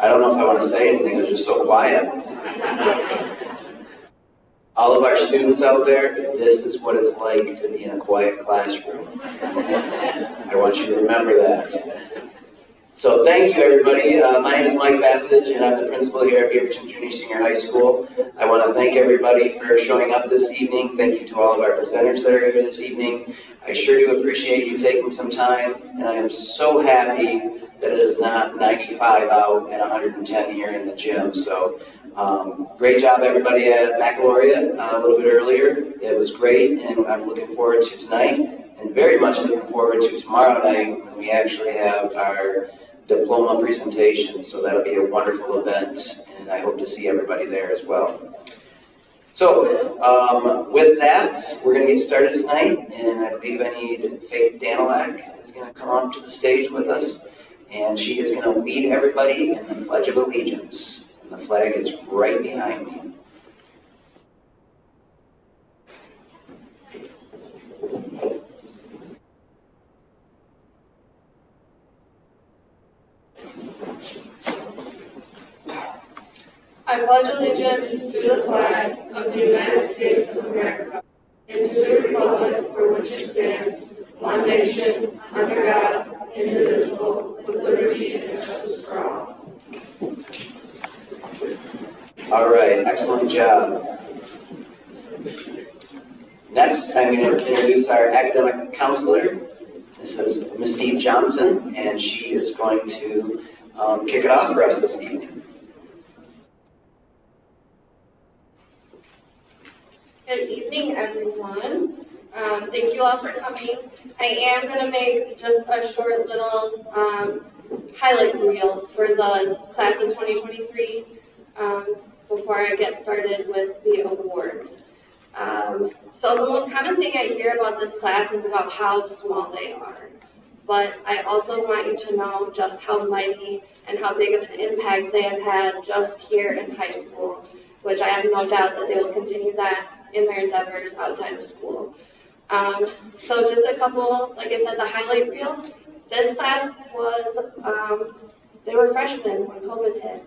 I don't know if I want to say anything, it's just so quiet. All of our students out there, this is what it's like to be in a quiet classroom. I want you to remember that. So thank you, everybody. My name is Mike Bassage, and I'm the principal here at Beaverton Junior Senior High School. I want to thank everybody for showing up this evening. Thank you to all of our presenters that are here this evening. I sure do appreciate you taking some time, and I am so happy that it is not 95 out and 110 here in the gym. So great job, everybody at Baccalaureate a little bit earlier. It was great, and I'm looking forward to tonight, and very much looking forward to tomorrow night when we actually have our diploma presentation. So that'll be a wonderful event, and I hope to see everybody there as well. So with that, we're going to get started tonight, and I believe I need Faith Danilak is going to come up to the stage with us, and she is going to lead everybody in the Pledge of Allegiance. And the flag is right behind me. I pledge allegiance to the flag of the United States of America and to the republic for which it stands, one nation, under God, indivisible, with liberty and justice for all. All right, excellent job. Next, I'm going to introduce our academic counselor. This is Ms. Steve Johnson, and she is going to kick it off for us this evening. Good evening, everyone. Thank you all for coming. I am going to make just a short little highlight reel for the class of 2023 before I get started with the awards. So the most common thing I hear about this class is about how small they are. But I also want you to know just how mighty and how big of an impact they have had just here in high school, which I have no doubt that they will continue that in their endeavors outside of school. So just a couple, like I said, the highlight reel. This class was, they were freshmen when COVID hit.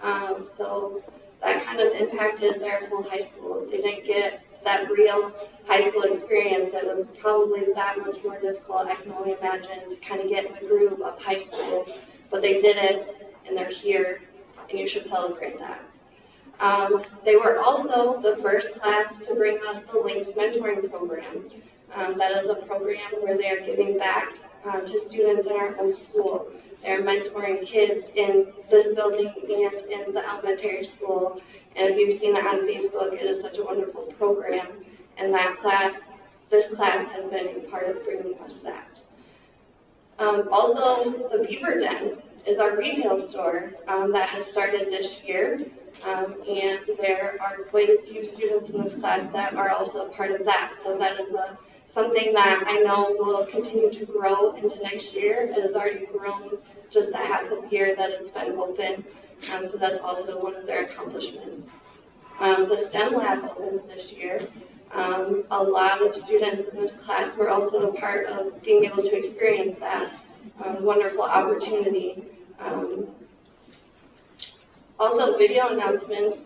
So that kind of impacted their whole high school. They didn't get that real high school experience. It was probably that much more difficult, I can only imagine, to kind of get in the groove of high school. But they did it, and they're here, and you should celebrate that. They were also the first class to bring us the Links Mentoring Program. That is a program where they are giving back to students in our home school. They're mentoring kids in this building and in the elementary school. And if you've seen it on Facebook, it is such a wonderful program. And this class has been a part of bringing us that. Also, the Beaverton is our retail store that has started this year. And there are quite a few students in this class that are also a part of that. So that is something that I know will continue to grow into next year. It has already grown just a half a year that it's been open. So that's also one of their accomplishments. The STEM lab opened this year. A lot of students in this class were also a part of being able to experience that wonderful opportunity. Also, video announcements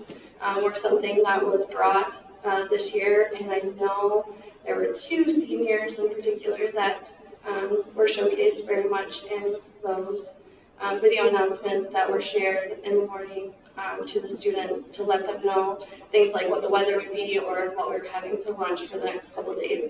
were something that was brought this year, and I know there were 2 seniors in particular that were showcased very much in those video announcements that were shared in the morning to the students to let them know things like what the weather would be or what we're having for lunch for the next couple of days.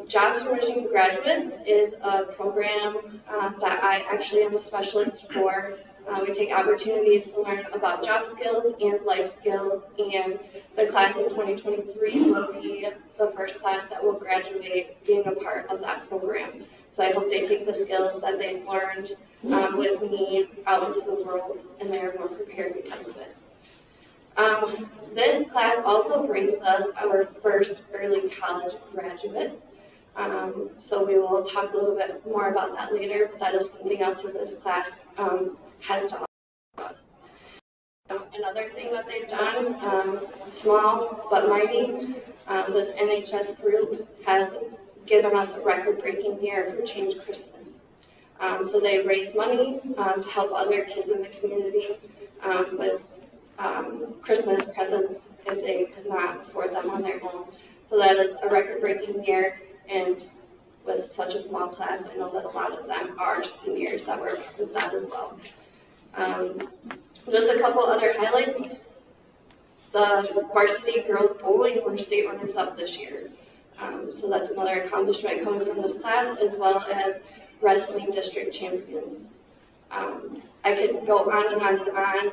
Jobs for Michigan Graduates is a program that I actually am a specialist for. We take opportunities to learn about job skills and life skills, and the class of 2023 will be the first class that will graduate being a part of that program. So I hope they take the skills that they've learned with me out into the world, and they are more prepared because of it. This class also brings us our first early college graduate. So we will talk a little bit more about that later, but that is something else that this class has to offer us. Another thing that they've done, small but mighty, this NHS group has given us a record-breaking year for Change Christmas. So they raised money to help other kids in the community with Christmas presents if they could not afford them on their own. So that is a record-breaking year, and with such a small class, I know that a lot of them are seniors that were part of that as well. Just a couple other highlights. The varsity girls bowling were state runners-up this year. So that's another accomplishment coming from this class, as well as wrestling district champions. I could go on and on and on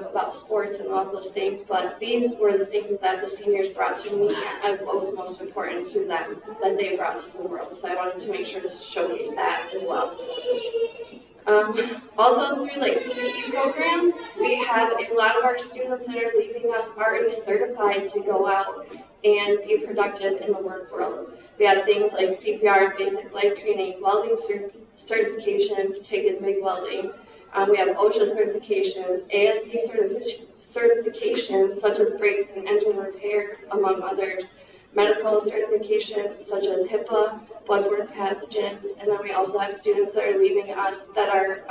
about sports and all those things, but these were the things that the seniors brought to me as what was most important to them that they brought to the world. So I wanted to make sure to showcase that as well. Also through like CTE programs, we have a lot of our students that are leaving us already certified to go out and be productive in the work world. We have things like CPR, basic life training, welding certifications, TIG and MIG welding. We have OSHA certifications, ASE certifications such as brakes and engine repair, among others. Medical certifications such as HIPAA, bloodborne pathogens, and then we also have students that are leaving us that are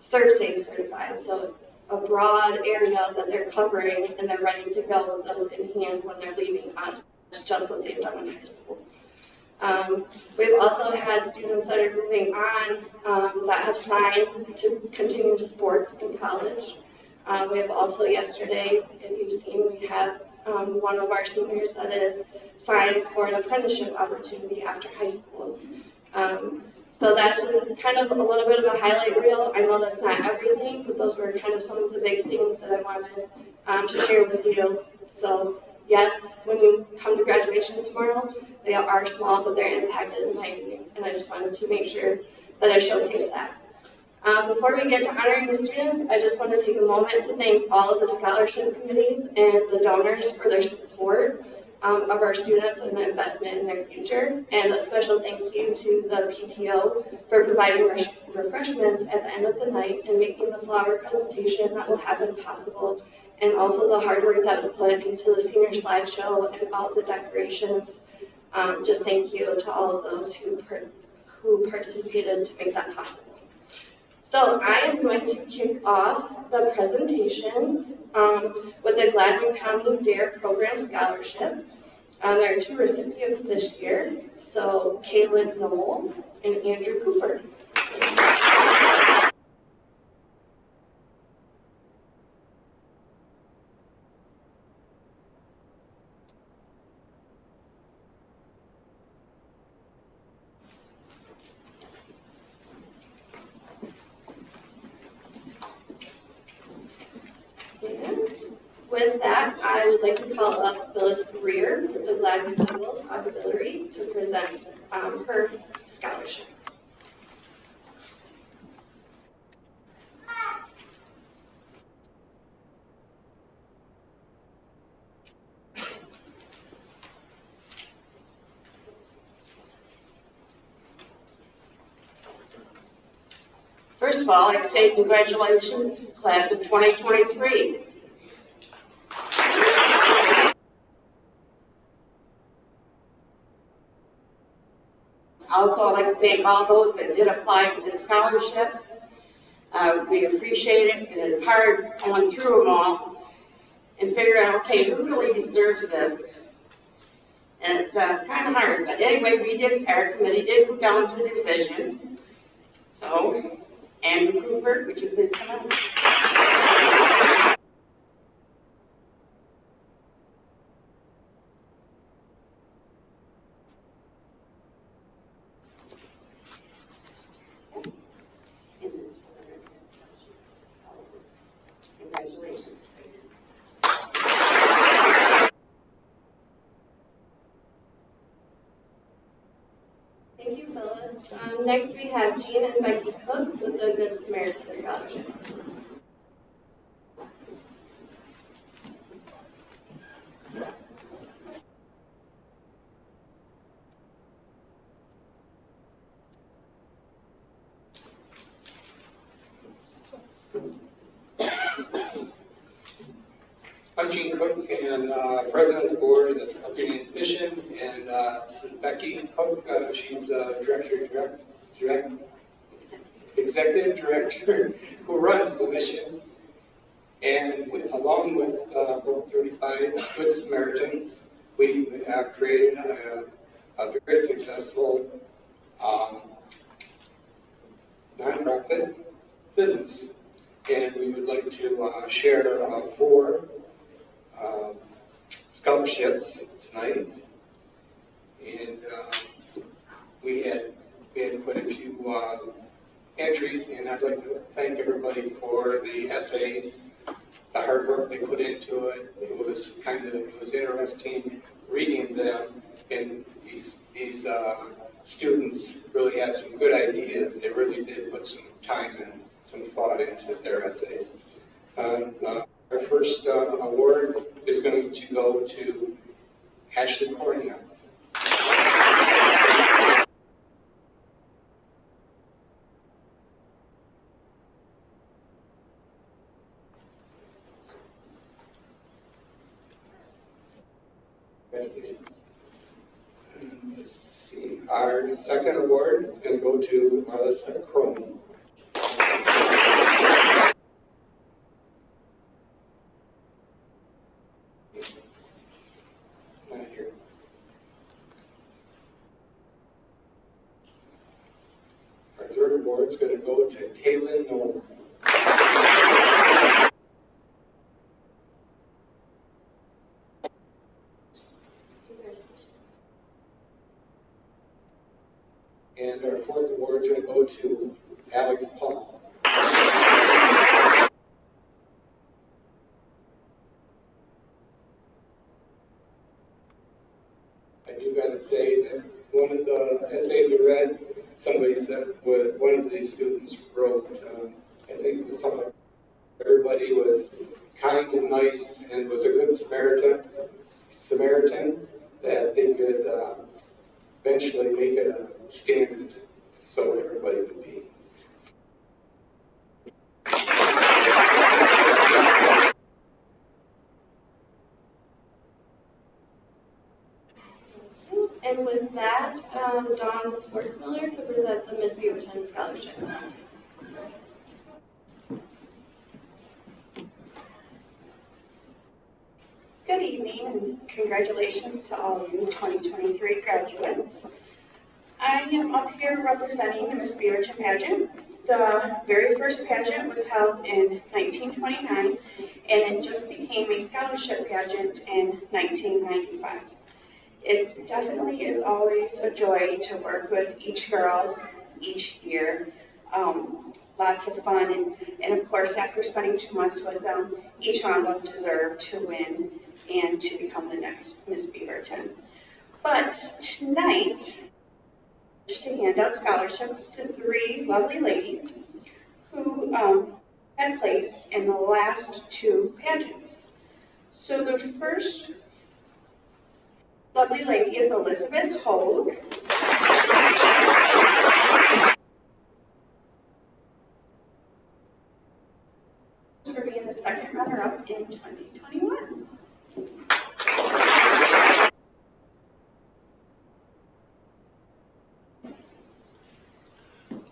ServSafe certified. So a broad area that they're covering, and they're ready to go with those in hand when they're leaving us. It's just what they've done in high school. We've also had students that are moving on that have signed to continue sports in college. We have also yesterday, if you've seen, we have one of our seniors that is signed for an apprenticeship opportunity after high school. So that's just kind of a little bit of a highlight reel. I know that's not everything, but those were kind of some of the big things that I wanted to share with you. So yes, when you come to graduation tomorrow, they are small, but their impact is mighty, and I just wanted to make sure that I showcase that. Before we get to honoring the students, I just want to take a moment to thank all of the scholarship committees and the donors for their support of our students and the investment in their future. And a special thank you to the PTO for providing refreshments at the end of the night and making the flower presentation that will happen possible. And also the hard work that was put into the senior slideshow and all the decorations. Just thank you to all of those who participated to make that possible. So I am going to kick off the presentation with the Gladwin County DARE Program Scholarship. There are 2 recipients this year, so Kaylin Knoll and Andrew Cooper. And with that, I would like to call up Phyllis Greer with the Gladwin Eagles Auxiliary to present her scholarship. First of all, I'd say congratulations, class of 2023. Also, I'd like to thank all those that did apply for this scholarship. We appreciate it, and it's hard going through them all and figure out, okay, who really deserves this? And it's kind of hard, but anyway, our committee did go down to a decision. So, Andrew Cooper, would you please come up? Congratulations. Thank you, Phyllis. Next, we have Jean and Becky Cook with the Good Samaritan Scholarship. I'm Gene Cook, and president of the board of this company in Mission, and this is Becky Cook. She's the executive director who runs the mission, and along with about 35 Good Samaritans, we created a very successful nonprofit business, and we would like to share 4 scholarships tonight, and we had quite a few entries, and I'd like to thank everybody for the essays, the hard work they put into it. It was interesting reading them, and these students really had some good ideas. They really did put some time and some thought into their essays. Our first award is going to go to Ashley Cornea. Congratulations. Let's see. Our second award is going to go to Melissa Crone. Our third award is going to go to Kaylin Knoll. And our fourth award is going to go to Alex Paul. I do got to say that one of the essays I read, somebody said, one of these students wrote, I think it was something, everybody was kind and nice and was a good Samaritan, that they could eventually make it a standard so everybody would be. And with that, Dawn Schwartzmiller to present the Miss Beaverton Scholarship. evening and congratulations to all of you 2023 graduates. I am up here representing the Miss Beaverton pageant. The very first pageant was held in 1929 and it just became a scholarship pageant in 1995. It definitely is always a joy to work with each girl each year. Lots of fun, and of course, after spending 2 months with them, each one of them deserved to win and to become the next Miss Beaverton. But tonight, I wish to hand out scholarships to 3 lovely ladies who had placed in the last 2 pageants. So the first lovely lady is Elizabeth Hogue. For being the second runner-up in 2021.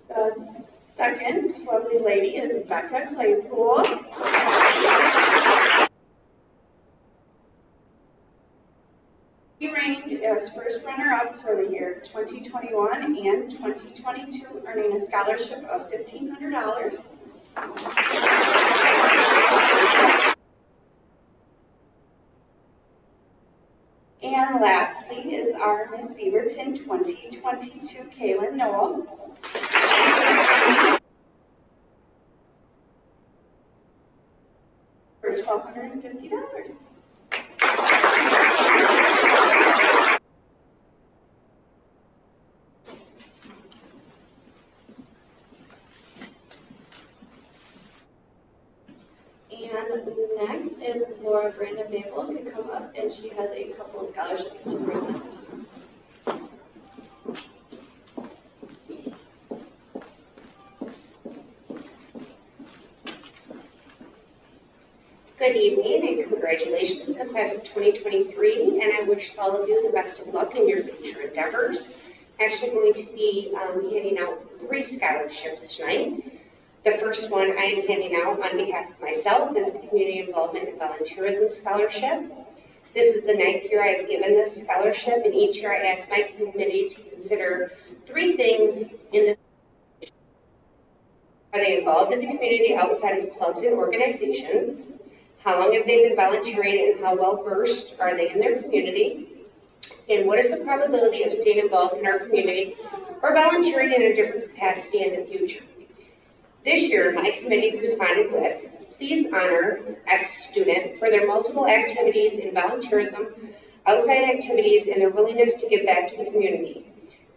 The second lovely lady is Becca Claypool. She reigned as first runner-up for the year 2021 and 2022, earning a scholarship of $1,500. And lastly is our Miss Beaverton 2022, Kaylin Noel. For $1,250. And next is Laura Brandon Mabel can come up, and she has a couple of scholarships to present. Good evening and congratulations to the class of 2023, and I wish all of you the best of luck in your future endeavors. I'm actually going to be handing out 3 scholarships tonight. The first one I am handing out on behalf of myself is the Community Involvement and Volunteerism Scholarship. This is the 9th year I've given this scholarship, and each year I ask my committee to consider 3 things in this. Are they involved in the community outside of clubs and organizations? How long have they been volunteering and how well versed are they in their community? And what is the probability of staying involved in our community or volunteering in a different capacity in the future? This year, my committee responded with, please honor X student for their multiple activities in volunteerism, outside activities, and their willingness to give back to the community.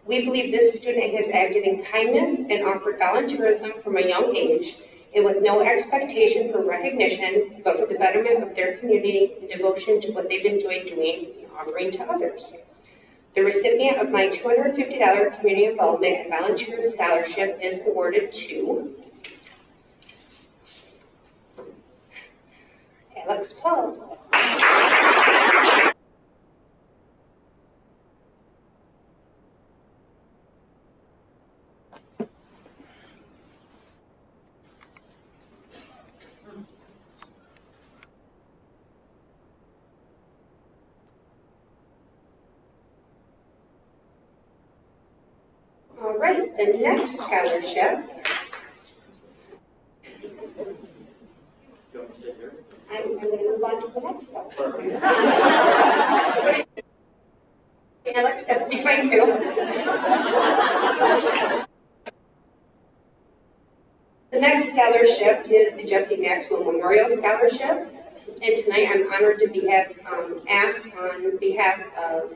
We believe this student has acted in kindness and offered volunteerism from a young age, and with no expectation for recognition, but for the betterment of their community and devotion to what they've enjoyed doing and offering to others. The recipient of my $250 Community Involvement and Volunteer Scholarship is awarded to Alex Paul. All right, the next scholarship. I'm going to move on to the next one. Alex, that would be fine too. The next scholarship is the Jesse Maxwell Memorial Scholarship, and tonight I'm honored to be asked on behalf of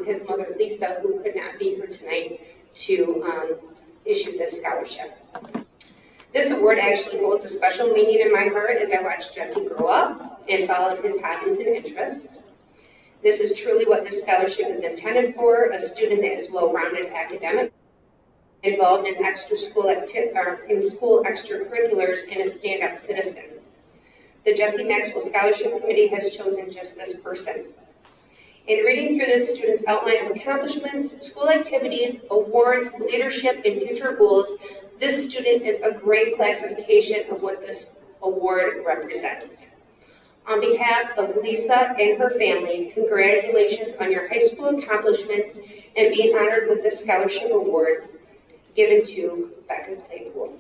his mother Lisa, who could not be here tonight, to issue this scholarship. This award actually holds a special meaning in my heart as I watched Jesse grow up and followed his hobbies and interests. This is truly what this scholarship is intended for, a student that is well-rounded academic, involved in school extracurriculars, and a stand-up citizen. The Jesse Maxwell Scholarship Committee has chosen just this person. In reading through this student's outline of accomplishments, school activities, awards, leadership, and future goals, this student is a great classification of what this award represents. On behalf of Lisa and her family, congratulations on your high school accomplishments and being honored with the scholarship award given to Becca Claypool.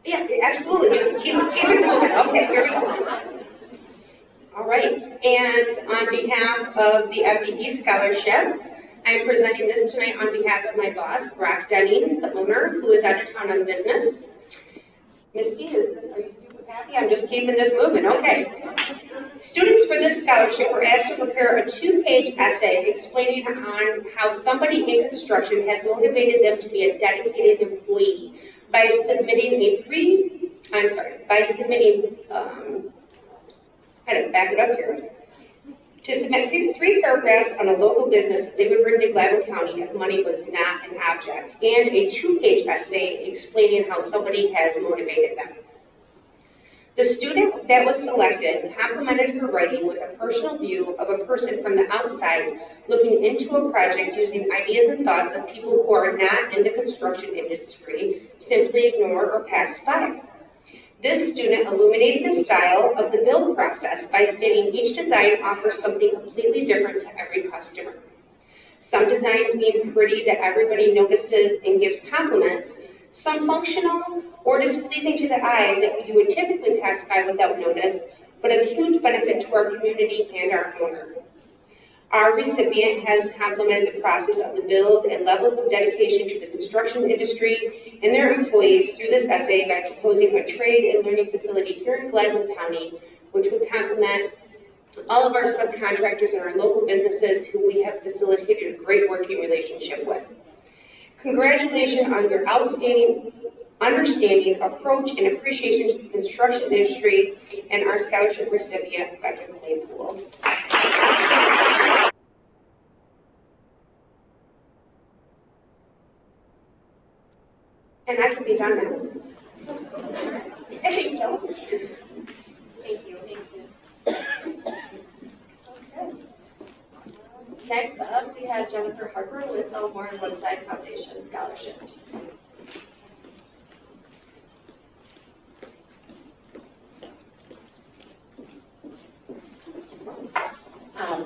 Yeah, absolutely. Just keep it moving. Okay, here we go. All right. And on behalf of the FEE Scholarship, I'm presenting this tonight on behalf of my boss, Brock Dennings, the owner, who is out of town on business. Misty, are you super happy? I'm just keeping this moving. Okay. Students for this scholarship were asked to prepare a 2-page essay explaining on how somebody in construction has motivated them to be a dedicated employee by submitting I had to back it up here, to submit three paragraphs on a local business that they would bring to Gladwin County if money was not an object, and a 2-page essay explaining how somebody has motivated them. The student that was selected complimented her writing with a personal view of a person from the outside looking into a project using ideas and thoughts of people who are not in the construction industry, simply ignore or pass by. This student illuminated the style of the build process by stating each design offers something completely different to every customer. Some designs being pretty that everybody notices and gives compliments, some functional or displeasing to the eye that you would typically pass by without notice, but of huge benefit to our community and our owner. Our recipient has complimented the process of the build and levels of dedication to the construction industry and their employees through this essay by proposing a trade and learning facility here in Gladwin County, which would complement all of our subcontractors and our local businesses who we have facilitated a great working relationship with. Congratulations on your outstanding understanding, approach, and appreciation to the construction industry and our scholarship recipient, Becca Claypool. And I can be done now. I think so. Thank you. Okay. Next up, we have Jennifer Harper with the Warren Woodside Foundation Scholarships.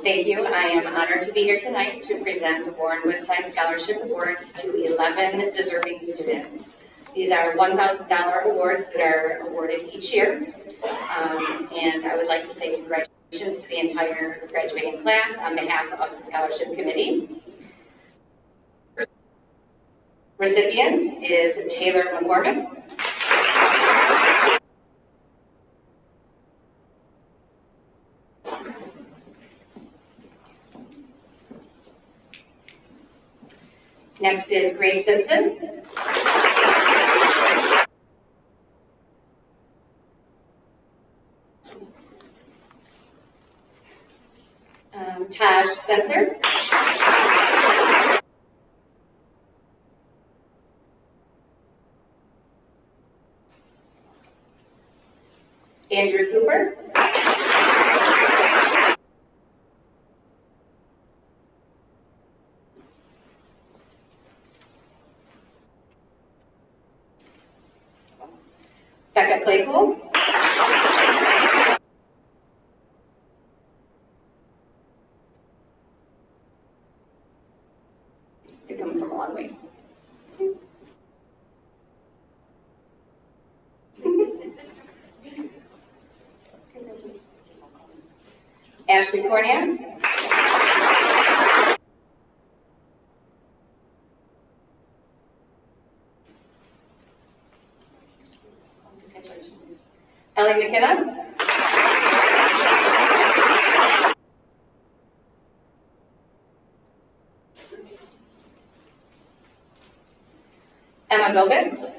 Thank you. I am honored to be here tonight to present the Warren Woodside Scholarship Awards to 11 deserving students. These are $1,000 awards that are awarded each year. And I would like to say congratulations to the entire graduating class on behalf of the Scholarship Committee. Recipient is Taylor McCormick. Next is Grace Simpson. Taj Spencer. Andrew Cooper. Becca Claypool. You're coming from a long ways. Ashley Cornian. Congratulations. Ellie McKenna. Emma Gobitz.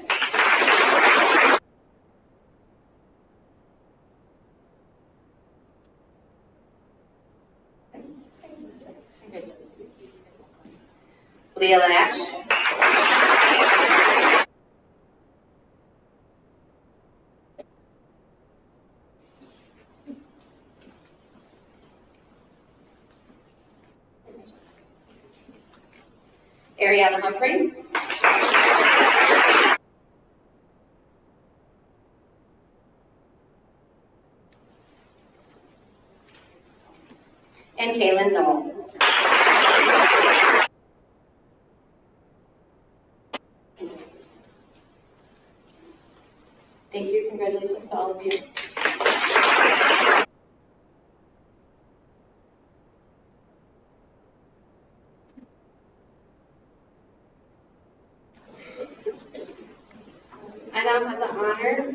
Leah Lash. Ariella Humphreys. And Kaylin Knoll. Thank you, congratulations to all of you. I now have the honor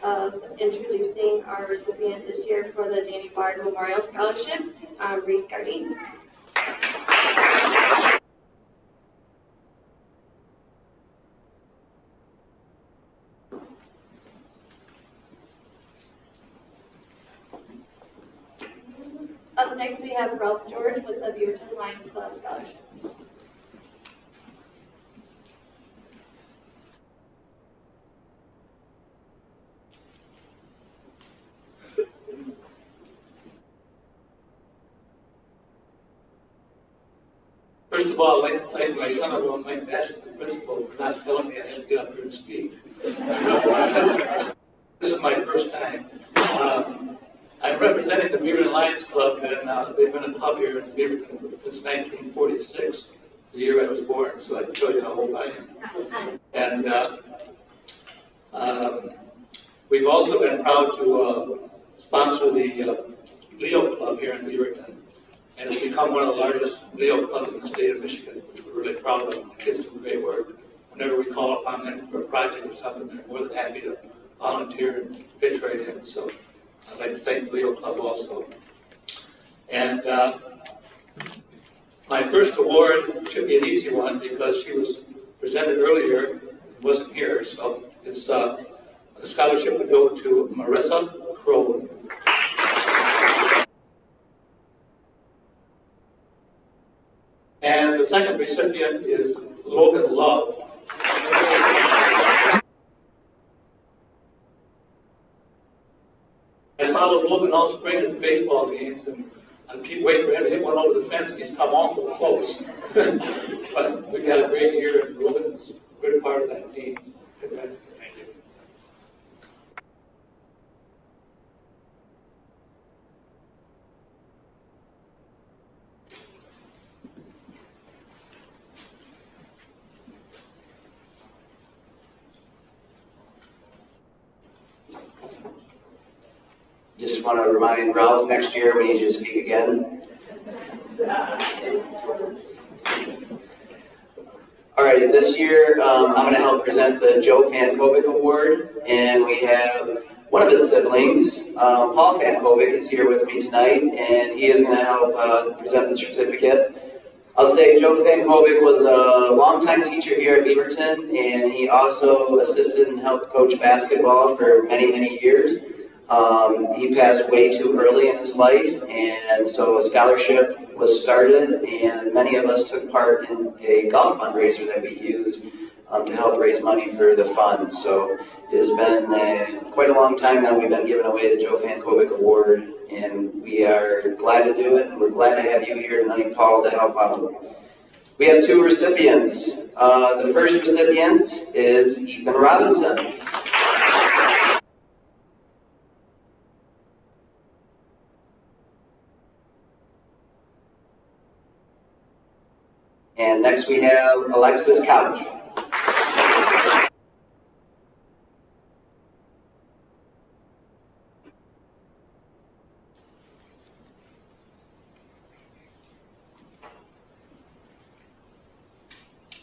of introducing our recipient this year for the Danny Bard Memorial Scholarship, Reese Gardy. Up next, we have Ralph George with the Beaverton Lions Club Scholarship. First of all, I'd like to thank my son-in-law, Mike Bash, the principal, for not telling me I had to get up here and speak. This is my first time. I'm representing the Beaverton Lions Club, and they've been a club here in Beaverton since 1946, the year I was born, so I can tell you how old I am. And we've also been proud to sponsor the Leo Club here in Beaverton. And it's become one of the largest Leo clubs in the state of Michigan, which we're really proud of. The kids do great work. Whenever we call upon them for a project or something, they're more than happy to volunteer and pitch right in. So I'd like to thank the Leo Club also. And my first award should be an easy one because she was presented earlier and wasn't here. So it's the scholarship would go to Marissa Crone. And the second recipient is Logan Love. I followed Logan all spring at the baseball games, and I keep waiting for him to hit one over the fence, and he's come awful close. But we got a great year, and Logan's a good part of that team. Congratulations. Thank you. Just want to remind Ralph, next year we need you to speak again. All right, this year I'm going to help present the Joe Fankovic Award, and we have one of his siblings, Paul Fankovic, is here with me tonight, and he is going to help present the certificate. I'll say Joe Fankovic was a longtime teacher here at Beaverton, and he also assisted and helped coach basketball for many, many years. He passed way too early in his life, and so a scholarship was started, and many of us took part in a golf fundraiser that we used to help raise money for the fund. So it has been quite a long time now we've been giving away the Joe Fankovic Award, and we are glad to do it, and we're glad to have you here tonight, Paul, to help out. We have two recipients. The first recipient is Ethan Robinson. And next we have Alexis Couch.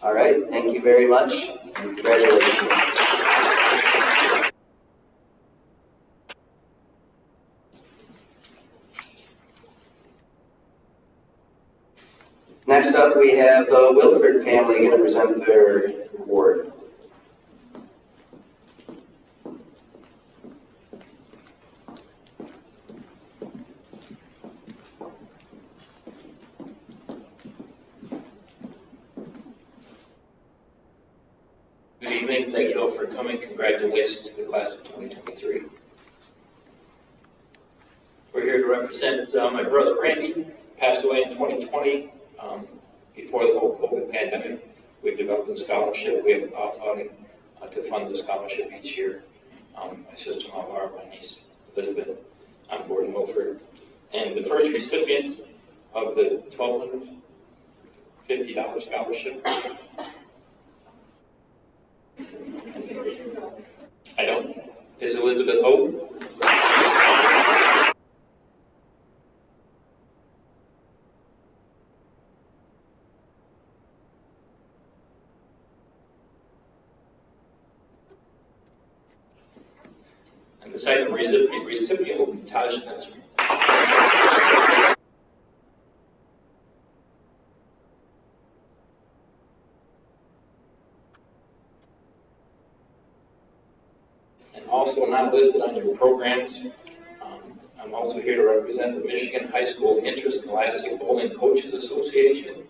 All right, thank you very much. Congratulations. Next up, we have the Wilford family going to present their award. Good evening. Thank you all for coming. Congratulations to the class of 2023. We're here to represent my brother Randy, passed away in 2020. before the whole COVID pandemic, we've developed a scholarship. We have a golf outing to fund the scholarship each year. My sister-in-law, Barbara, my niece, Elizabeth, on board in Milford. And the first recipient of the $1,250 scholarship, I don't, is Elizabeth Hope. And the second recipient will be Taj Spencer. And also not listed on your programs, I'm also here to represent the Michigan High School Interscholastic Bowling Coaches Association.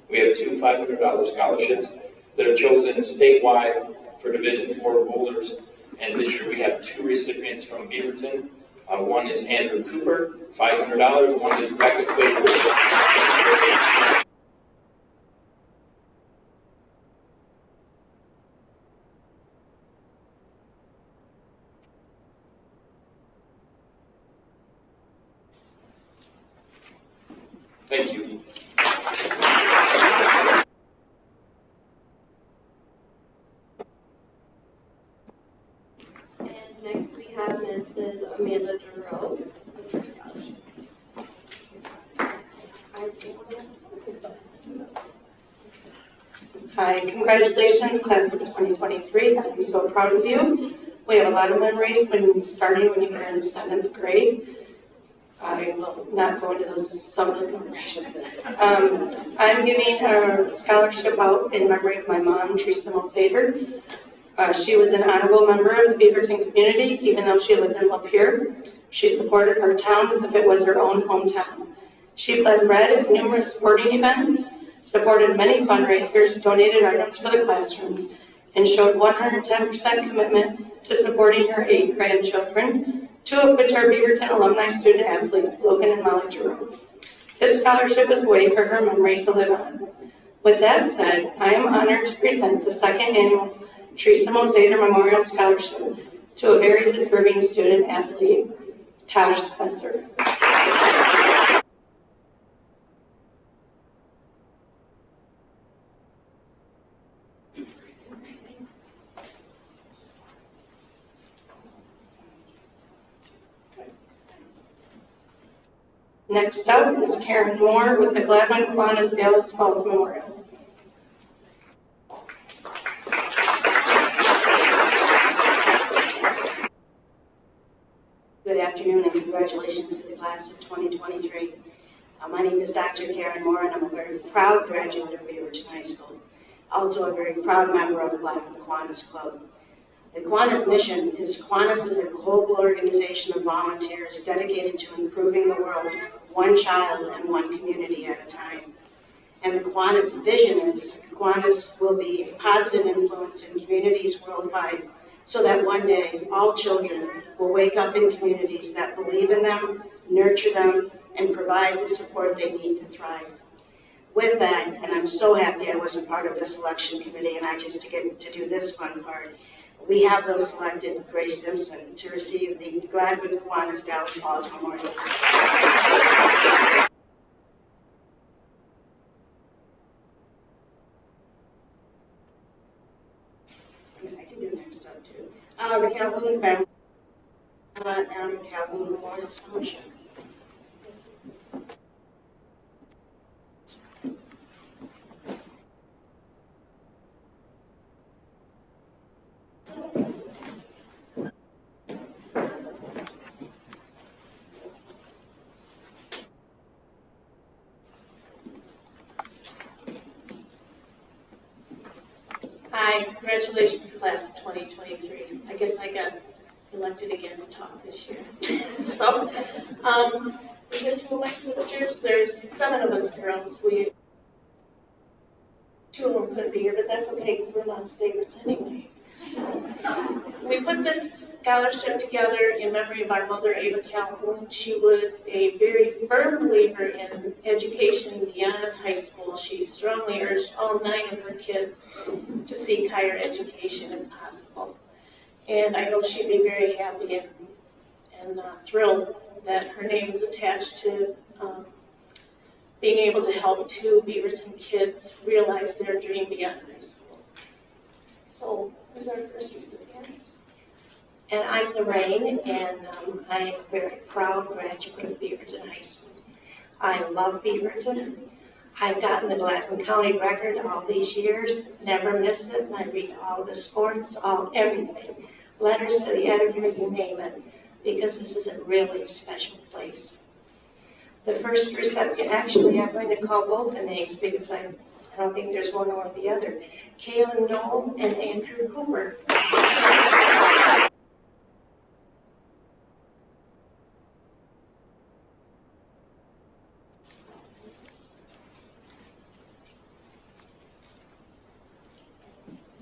We have two $500 scholarships that are chosen statewide for Division IV bowlers. And this year we have two recipients from Beaverton. One is Andrew Cooper, $500. One is Rebecca Clay. Thank you. And next we have Mrs. Amanda Giroux with her scholarship. Hi, congratulations, class of 2023. I'm so proud of you. We have a lot of memories starting when you were in 7th grade. I will not go into some of those memories. I'm giving a scholarship out in memory of my mom, Teresa Mosader. She was an honorable member of the Beaverton community, even though she lived in Lapeer. She supported her town as if it was her own hometown. She led red at numerous sporting events, supported many fundraisers, donated items for the classrooms, and showed 110% commitment to supporting her 8 grandchildren, 2 of which are Beaverton alumni student athletes, Logan and Molly Giroux. This scholarship is a way for her memory to live on. With that said, I am honored to present the 2nd annual Teresa Mosader Memorial Scholarship to a very deserving student athlete, Taj Spencer. Next up is Karen Moore with the Gladwin Kiwanis Dallas Falls Memorial. Good afternoon and congratulations to the class of 2023. My name is Dr. Karen Moore and I'm a very proud graduate of Beaverton High School. Also a very proud member of the Gladwin Kiwanis Club. The Kiwanis mission is Kiwanis is a global organization of volunteers dedicated to improving the world, one child and one community at a time. And the Kiwanis vision is Kiwanis will be a positive influence in communities worldwide so that one day all children will wake up in communities that believe in them, nurture them, and provide the support they need to thrive. With that, and I'm so happy I wasn't part of the selection committee and I just get to do this fun part, we have those selected Grace Simpson to receive the Gladwin Kiwanis Dallas Falls Memorial. I can do next up too. The Calhoun Family and Calhoun Memorial Scholarship. Hi, congratulations class of 2023. I guess I got elected again to talk this year. So, we got 2 of my sisters. There's 7 of us girls. 2 of them couldn't be here, but that's okay because we're Mom's favorites anyway. So we put this scholarship together in memory of our mother, Ava Calhoun. She was a very firm believer in education beyond high school. She strongly urged all 9 of her kids to seek higher education if possible. And I know she'd be very happy and thrilled that her name is attached to being able to help 2 Beaverton kids realize their dream beyond high school. So, who's our first recipients? And I'm Lorraine, and I am a very proud graduate of Beaverton High School. I love Beaverton. I've gotten the Gladwin County record all these years, never missed it, and I read all the sports, everything. Letters to the editor, you name it, because this is a really special place. The first recipient, actually I'm going to call both the names because I don't think there's one or the other. Kaylin Knoll and Andrew Cooper.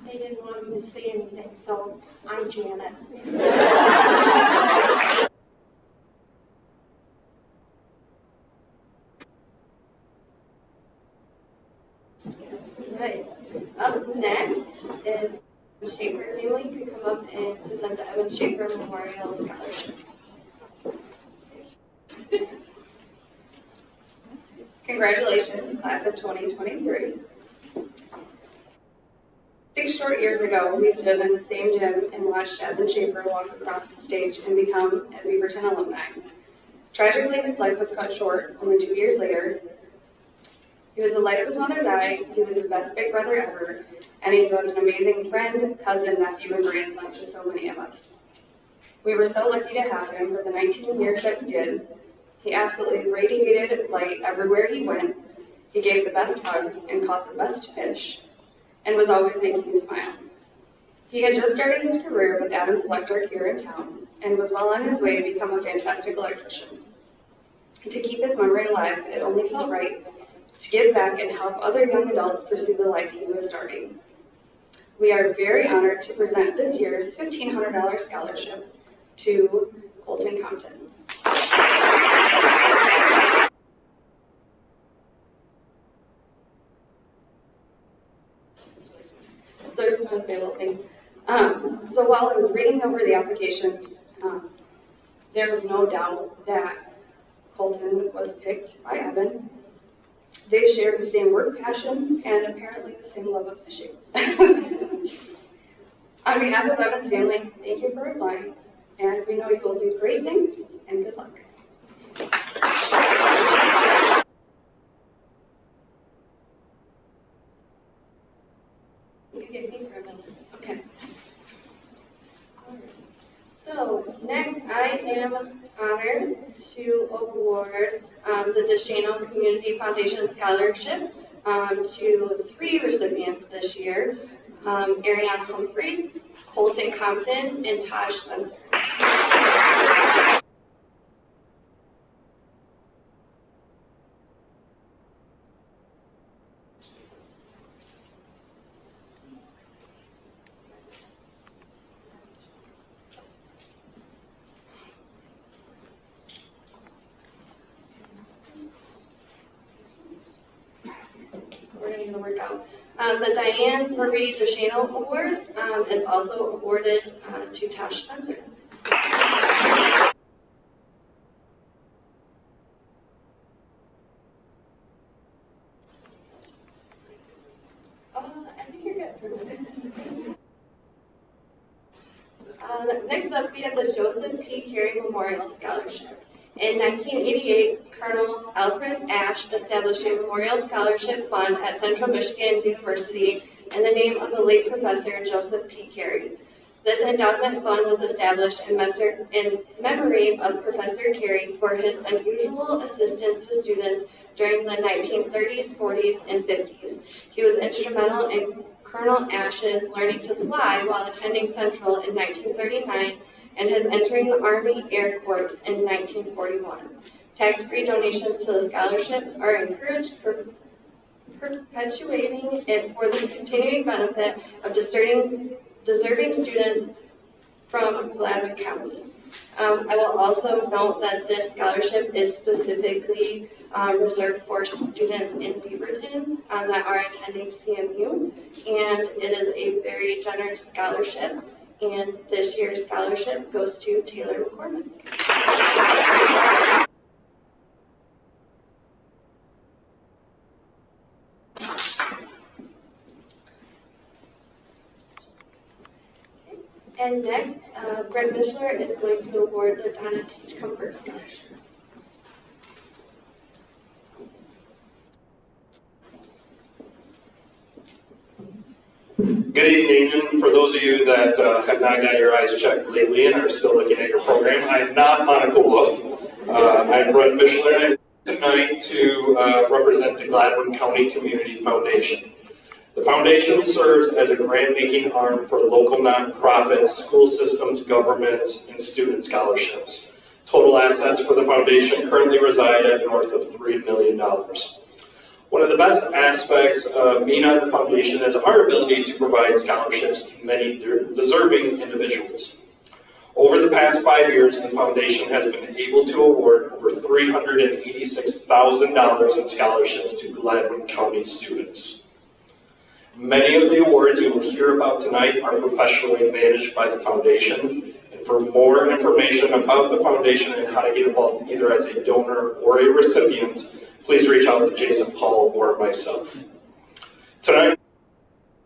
They didn't want me to say anything, so I'm Janet. Right. Up next is the Schaefer family. Could come up and present the Evan Schaefer Memorial Scholarship. Congratulations, class of 2023. 6 short years ago, we stood in the same gym and watched Evan Schaefer walk across the stage and become a Beaverton alumni. Tragically, his life was cut short only 2 years later. He was the light of his mother's eye, he was the best big brother ever, and he was an amazing friend, cousin, nephew, and grandson to so many of us. We were so lucky to have him for the 19 years that we did. He absolutely radiated light everywhere he went. He gave the best hugs and caught the best fish, and was always making you smile. He had just started his career with Adams Electric here in town, and was well on his way to become a fantastic electrician. To keep his memory alive, it only felt right to give back and help other young adults pursue the life he was starting. We are very honored to present this year's $1,500 scholarship to Colton Compton. So I just want to say a little thing. So while I was reading over the applications, there was no doubt that Colton was picked by Evan. They shared the same work passions and apparently the same love of fishing. On behalf of Evan's family, thank you for applying, and we know you will do great things, and good luck. You get me for a minute. Okay. So next, I am honored to award the DeShano Community Foundation Scholarship to 3 recipients this year, Ariane Humphreys, Colton Compton, and Taj Spencer. We're going to work out. The Diane Marie DeShano Award is also awarded to Tash Spencer. I think you're good for a minute. Next up, we have the Joseph P. Carey Memorial Scholarship. In 1988, Colonel Alfred Ashe established a memorial scholarship fund at Central Michigan University in the name of the late Professor Joseph P. Carey. This endowment fund was established in memory of Professor Carey for his unusual assistance to students during the 1930s, 40s, and 50s. He was instrumental in Colonel Ashe's learning to fly while attending Central in 1939 and his entering the Army Air Corps in 1941. Tax-free donations to the scholarship are encouraged for perpetuating it for the continuing benefit of discerning deserving students from Gladwin County. I will also note that this scholarship is specifically reserved for students in Beaverton that are attending CMU, and it is a very generous scholarship, and this year's scholarship goes to Taylor McCormick. And next, Brett Mishler is going to award the Donna Teach Comfort Scholarship. Good evening, and for those of you that have not got your eyes checked lately and are still looking at your program, I'm not Monica Wolf. I'm Brett Mishler, and tonight to represent the Gladwin County Community Foundation. The foundation serves as a grant-making arm for local nonprofits, school systems, government, and student scholarships. Total assets for the foundation currently reside at north of $3 million. One of the best aspects of being on the foundation is our ability to provide scholarships to many deserving individuals. Over the past 5 years, the foundation has been able to award over $386,000 in scholarships to Gladwin County students. Many of the awards you will hear about tonight are professionally managed by the foundation. And for more information about the foundation and how to get involved either as a donor or a recipient, please reach out to Jason Paul or myself. Tonight,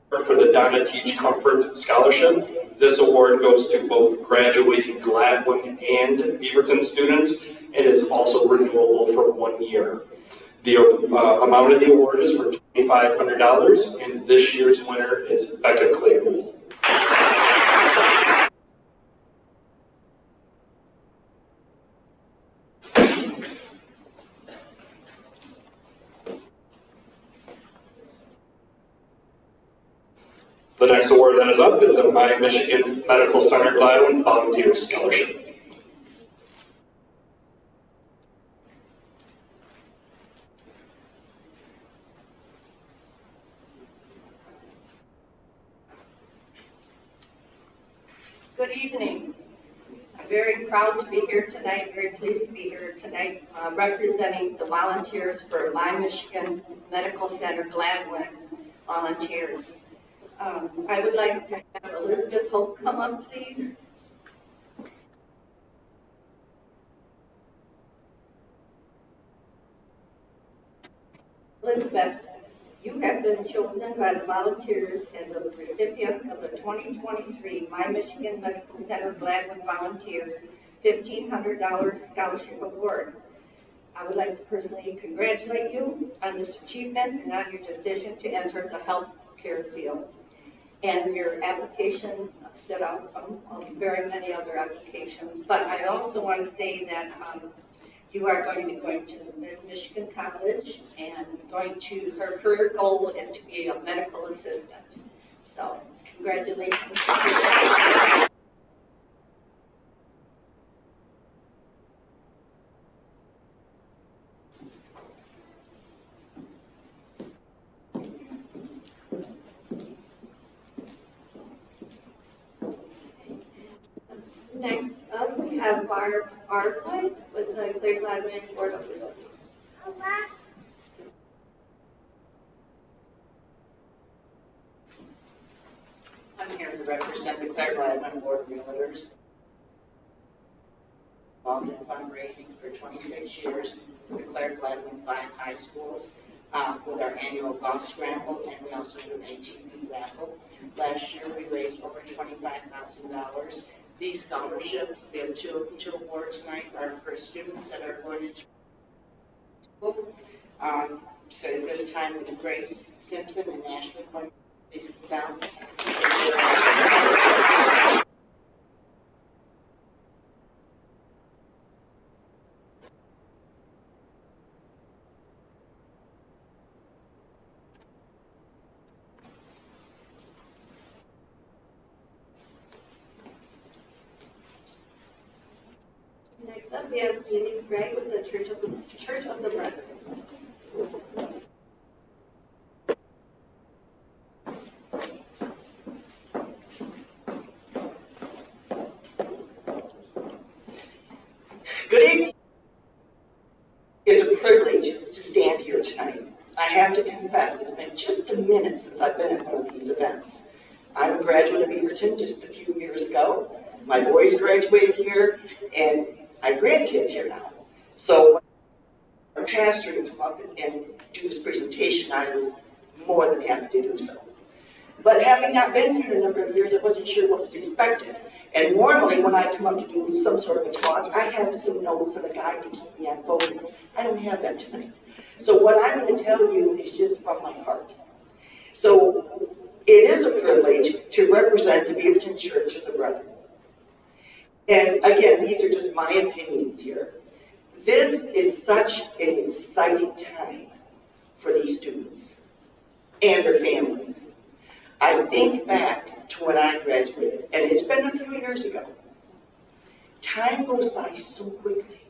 for the Donna Teach Comfort Scholarship, this award goes to both graduating Gladwin and Beaverton students and is also renewable for 1 year. The amount of the award is for $2,500, and this year's winner is Becca Claypool. The next award that is up is the My Michigan Medical Center Gladwin Volunteer Scholarship. Good evening. I'm very proud to be here tonight, very pleased to be here tonight representing the volunteers for My Michigan Medical Center Gladwin volunteers. I would like to have Elizabeth Hope come up, please. Elizabeth, you have been chosen by the volunteers as the recipient of the 2023 My Michigan Medical Center Gladwin Volunteers $1,500 Scholarship Award. I would like to personally congratulate you on this achievement and on your decision to enter the healthcare field. And your application stood out from very many other applications. But I also want to say that you are going to be going to Michigan College, and her career goal is to be a medical assistant. So, congratulations. Next up, we have Barb Arfly with the Claire Gladwin Board of Realtors. I'm here to represent the Claire Gladwin Board of Realtors. Involved in fundraising for 26 years for the Claire Gladwin 5 high schools with our annual golf scramble, and we also do an ATV raffle. Last year we raised over $25,000. These scholarships, we have two awards tonight, are for students that are going to school. So at this time, we have Grace Simpson and Ashley, please come down. Next up, we have Sandy Sprague with the Church of the Brethren. privilege to stand here tonight. I have to confess, it's been just a minute since I've been at one of these events. I'm a graduate of Beaverton just a few years ago. My boys graduated here, and I have grandkids here now. So when our pastor to come up and do this presentation, I was more than happy to do so. But having not been here a number of years, I wasn't sure what was expected. And normally when I come up to do some sort of a talk, I have some notes and a guide to keep me on focus. I don't have that tonight. So what I'm going to tell you is just from my heart. So it is a privilege to represent the Beaverton Church of the Brethren. And again, these are just my opinions here. This is such an exciting time for these students and their families. I think back to when I graduated, and it's been a few years ago. Time goes by so quickly.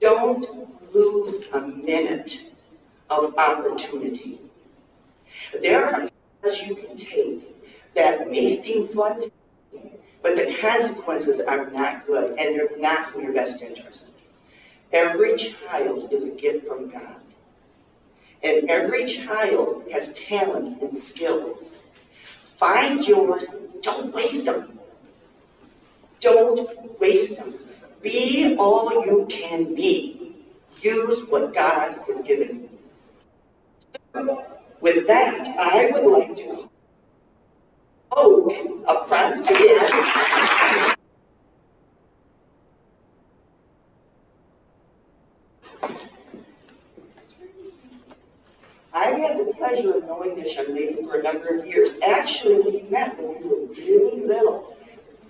Don't lose a minute of opportunity. There are paths you can take that may seem fun to you, but the consequences are not good, and they're not in your best interest. Every child is a gift from God. And every child has talents and skills. Find yours, don't waste them. Don't waste them. Be all you can be. Use what God has given you. With that, I would like to hope up front again. I've had the pleasure of knowing this young lady for a number of years. Actually, we met when we were really little.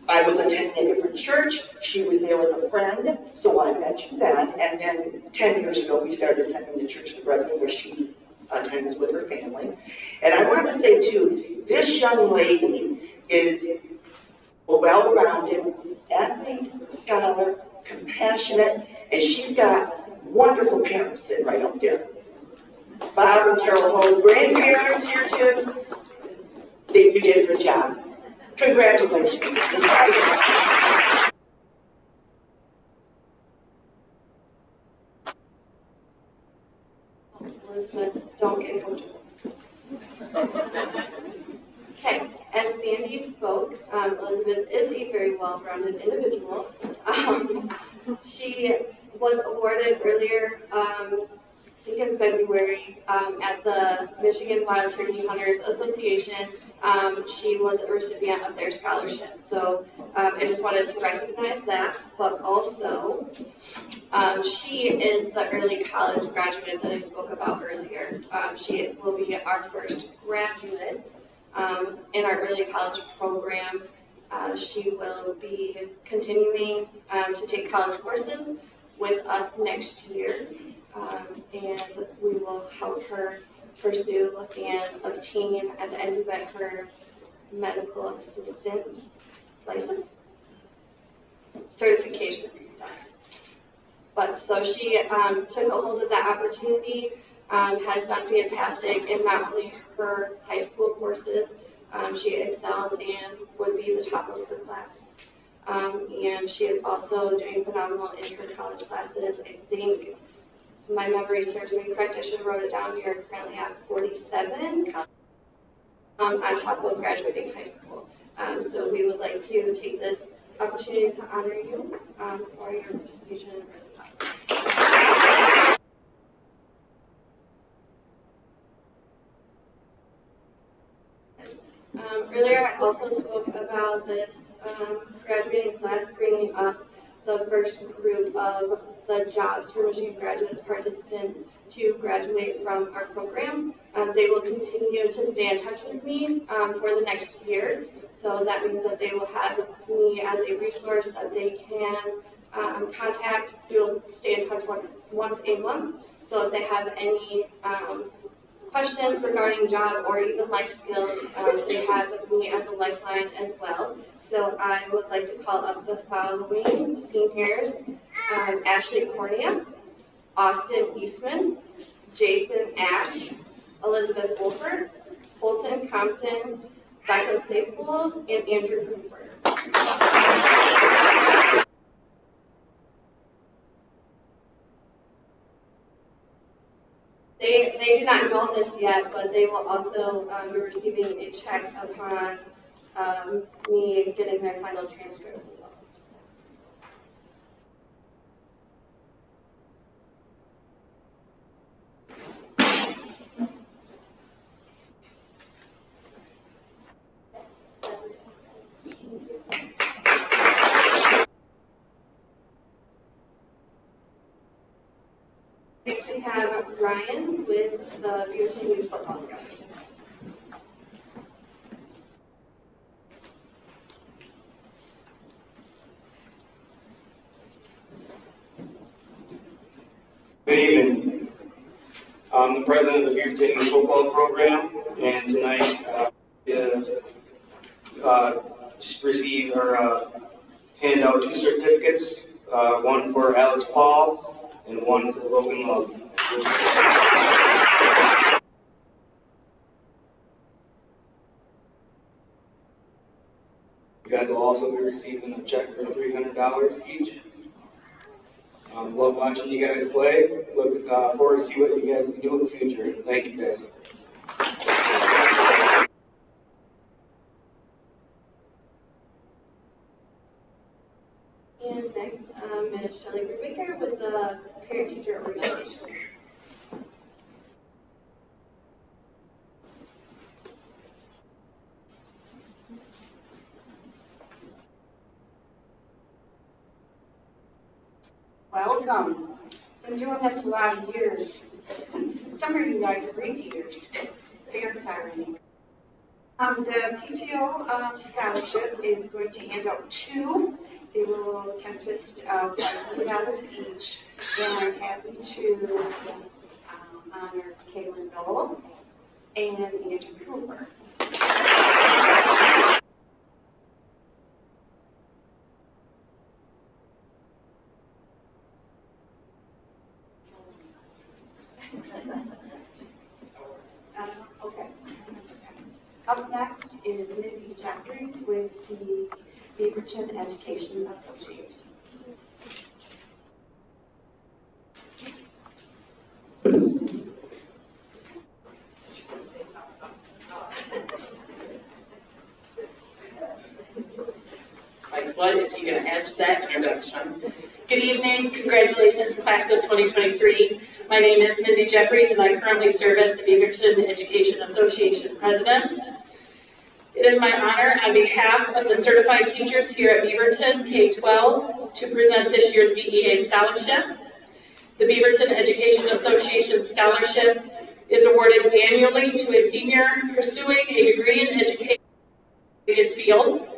I was attending a different church. She was there with a friend, so I met you then. And then 10 years ago, we started attending the Church of the Brethren, where she attends with her family. And I want to say, too, this young lady is a well-rounded athlete, scholar, compassionate, and she's got wonderful parents sitting right up there. Bob and Carol Home, grandparents here too. You did a good job. Congratulations. Elizabeth, don't get comfortable. Okay, as Sandy spoke, Elizabeth is a very well-rounded individual. She was awarded earlier, I think in February, at the Michigan Wild Turkey Hunters Association. She was a recipient of their scholarship. So I just wanted to recognize that, but also she is the early college graduate that I spoke about earlier. She will be our first graduate in our early college program. She will be continuing to take college courses with us next year, and we will help her pursue and obtain at the end of it her medical assistant license certification. Sorry. But so she took a hold of that opportunity, has done fantastic in not only her high school courses, she excelled and would be the top of her class. And she is also doing phenomenal in her college classes. I think my memory serves me correct, I should have wrote it down here, currently at 47 on top of graduating high school. So we would like to take this opportunity to honor you for your participation in earlier, I also spoke about this graduating class bringing us the first group of the Jobs for Michigan Graduates participants to graduate from our program. They will continue to stay in touch with me for the next year. So that means that they will have me as a resource that they can contact. We'll stay in touch once a month. So if they have any questions regarding job or even life skills, they have me as a lifeline as well. So I would like to call up the following seniors: Ashley Cornea, Austin Eastman, Jason Ash, Elizabeth Wolford, Holton Compton, Becca Claypool, and Andrew Cooper. they do not know this yet, but they will also be receiving a check upon me getting their final transcripts as well. Next we have Ryan with the Beaverton Youth Football Scholarship. Good evening. I'm the president of the Beaverton Youth Football Program, and tonight receive or hand out 2 certificates, one for Alex Paul and one for Logan Love. You guys will also be receiving a check for $300 each. Love watching you guys play. Look forward to see what you guys can do in the future. Thank you guys. And next is Shelley Brubaker with the Parent Teacher Organization. Welcome. Been doing this a lot of years. Some of you guys are repeaters. Very tiring. The PTO scholarship is going to hand out 2. They will consist of $500 each. And I'm happy to honor Caitlin Noel and Andrew Cooper. Okay. Up next is Mindy Jeffries with the Beaverton Education Association. Like, what is he going to add to that introduction? Good evening, congratulations, class of 2023. My name is Mindy Jeffries, and I currently serve as the Beaverton Education Association President. It is my honor, on behalf of the certified teachers here at Beaverton K-12, to present this year's BEA Scholarship. The Beaverton Education Association Scholarship is awarded annually to a senior pursuing a degree in education field.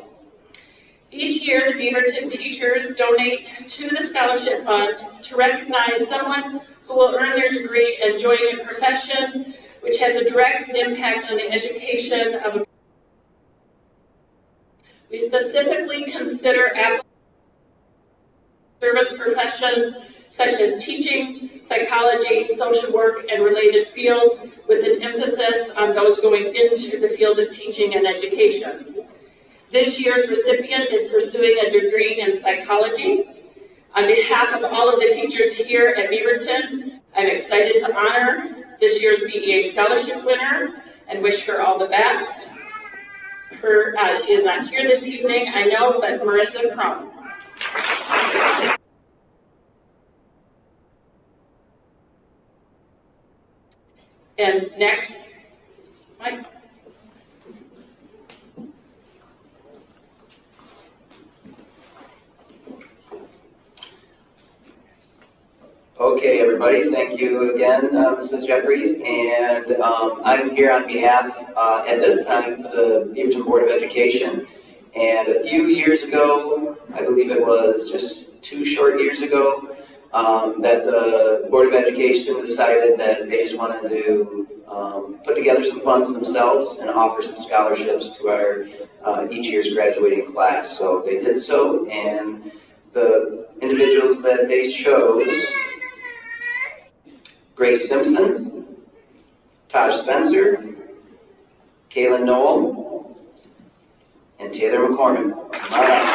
Each year, the Beaverton teachers donate to the scholarship fund to recognize someone who will earn their degree and join a profession which has a direct impact on the education of a. We specifically consider service professions such as teaching, psychology, social work, and related fields, with an emphasis on those going into the field of teaching and education. This year's recipient is pursuing a degree in psychology. On behalf of all of the teachers here at Beaverton, I'm excited to honor this year's BEA Scholarship winner and wish her all the best. She is not here this evening, I know, but Marissa Crum. And next, Mike. Okay, everybody, thank you again, Mrs. Jeffries, and I'm here on behalf, at this time, of the Beaverton Board of Education. And a few years ago, I believe it was just 2 short years ago, that the Board of Education decided that they just wanted to put together some funds themselves and offer some scholarships to our each year's graduating class. So they did so, and the individuals that they chose: Grace Simpson, Taj Spencer, Kaylin Noel, and Taylor McCormick. All right.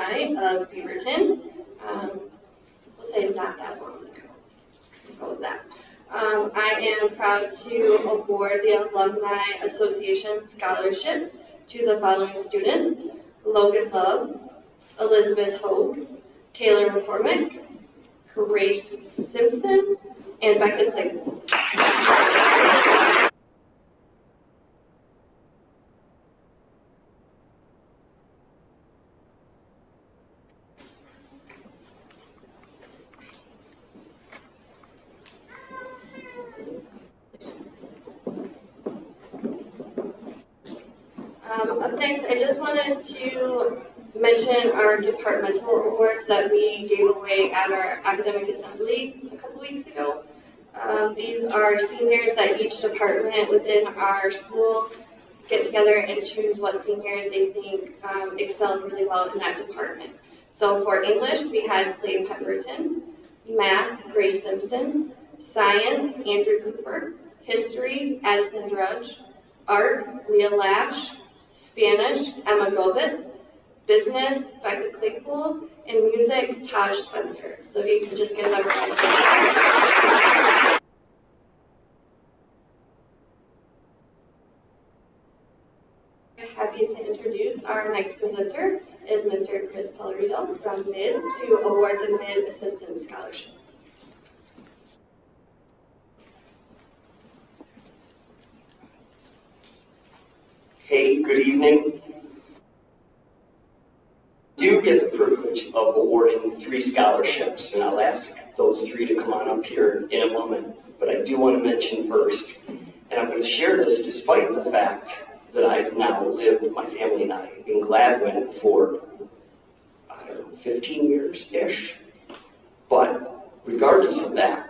alumni of Beaverton. We'll say not that long ago. We'll go with that. I am proud to award the Alumni Association scholarships to the following students: Logan Love, Elizabeth Hogue, Taylor McCormick, Grace Simpson, and Becca Claypool. Up next, I just wanted to mention our departmental awards that we gave away at our academic assembly a couple weeks ago. These are seniors that each department within our school get together and choose what senior they think excelled really well in that department. So for English, we had Clay Pemberton, Math, Grace Simpson, Science, Andrew Cooper, History, Addison Drudge, Art, Leah Lash, Spanish, Emma Govitz, Business, Becca Claypool, and Music, Taj Spencer. So if you could just give them a round of applause. Happy to introduce our next presenter is Mr. Chris Pellerito from MID to award the MID Assistant Scholarship. Hey, good evening. I do get the privilege of awarding 3 scholarships, and I'll ask those 3 to come on up here in a moment. But I do want to mention first, and I'm going to share this despite the fact that I've now lived, my family and I, in Gladwin for, 15 years-ish. But regardless of that,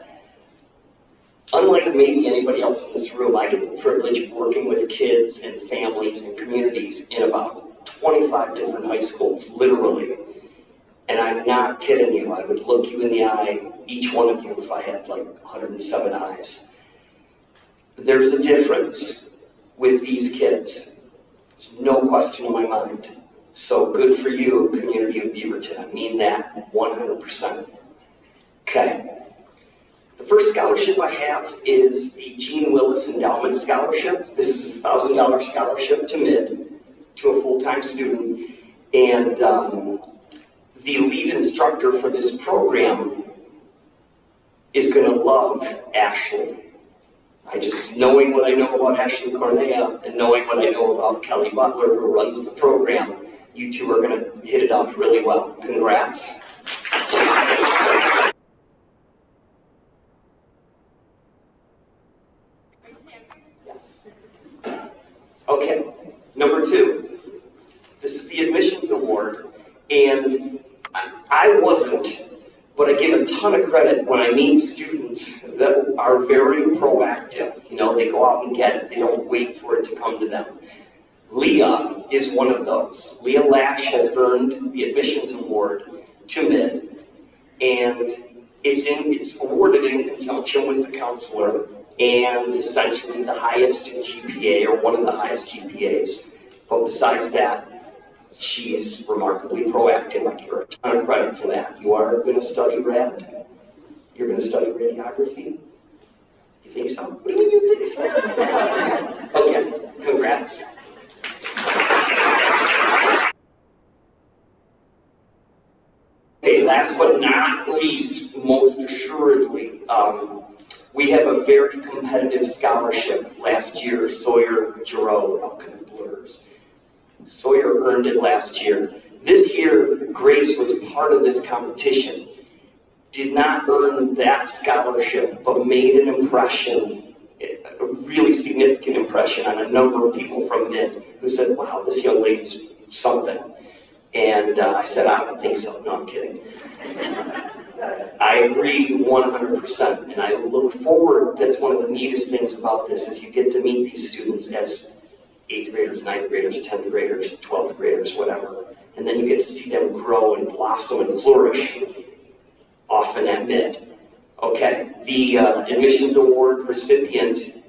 unlike maybe anybody else in this room, I get the privilege of working with kids and families and communities in about 25 different high schools, literally. And I'm not kidding you. I would look you in the eye, each one of you, if I had like 107 eyes. There's a difference with these kids. There's no question in my mind. So good for you, community of Beaverton. I mean that 100%. Okay. The first scholarship I have is a Gene Willis Endowment Scholarship. This is a $1,000 scholarship to MID, to a full-time student. And the lead instructor for this program is going to love Ashley. Knowing what I know about Ashley Cornea and knowing what I know about Kelly Butler, who runs the program, you two are going to hit it off really well. Congrats. Okay, number 2. This is the admissions award, and I wasn't, but I give a ton of credit when I meet students that are very proactive. You know, they go out and get it. They don't wait for it to come to them. Leah is one of those. Leah Lash has earned the admissions award to MID, and it's awarded in conjunction with the counselor, and essentially the highest GPA, or one of the highest GPAs. But besides that, she's remarkably proactive. I give her a ton of credit for that. You are going to study rad? You're going to study radiography? You think so? What do you mean you think so? Okay, congrats. Okay, last but not least, most assuredly, we have a very competitive scholarship. Last year, Sawyer Giroux, all kind of blurs. Sawyer earned it last year. This year, Grace was part of this competition. Did not earn that scholarship, but made an impression, a really significant impression on a number of people from MID who said, wow, this young lady's something. And I said, I don't think so. No, I'm kidding. I agree 100%, and I look forward. That's one of the neatest things about this, is you get to meet these students as 8th graders, 9th graders, 10th graders, 12th graders, whatever. And then you get to see them grow and blossom and flourish, often at MID. Okay, the admissions award recipient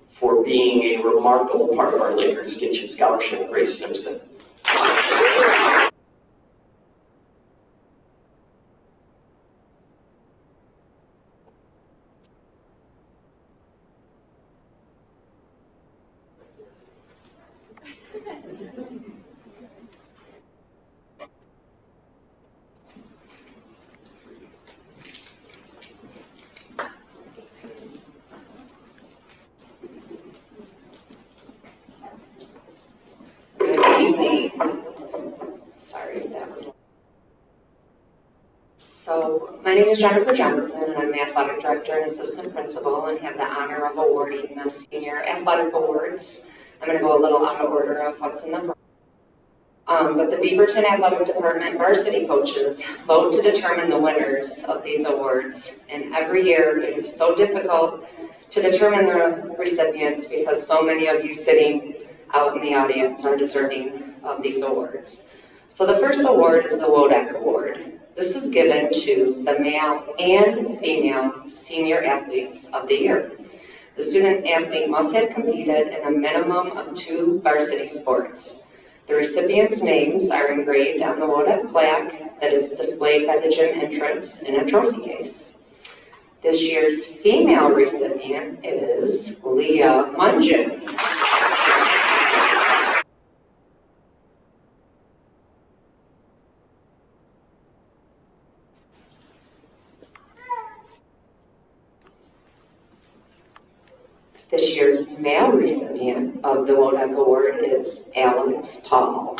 for being a remarkable part of our Laker Distinction Scholarship, Grace Simpson. My name is Jennifer Johnson, and I'm the athletic director and assistant principal, and have the honor of awarding the senior athletic awards. I'm going to go a little out of order of what's in the program. But the Beaverton Athletic Department varsity coaches vote to determine the winners of these awards, and every year it is so difficult to determine the recipients because so many of you sitting out in the audience are deserving of these awards. So the first award is the WODAC Award. This is given to the male and female senior athletes of the year. The student athlete must have competed in a minimum of 2 varsity sports. The recipients' names are engraved on the WODAC plaque that is displayed by the gym entrance in a trophy case. This year's female recipient is Leah Mungin. This year's male recipient of the WODAC Award is Alex Paul.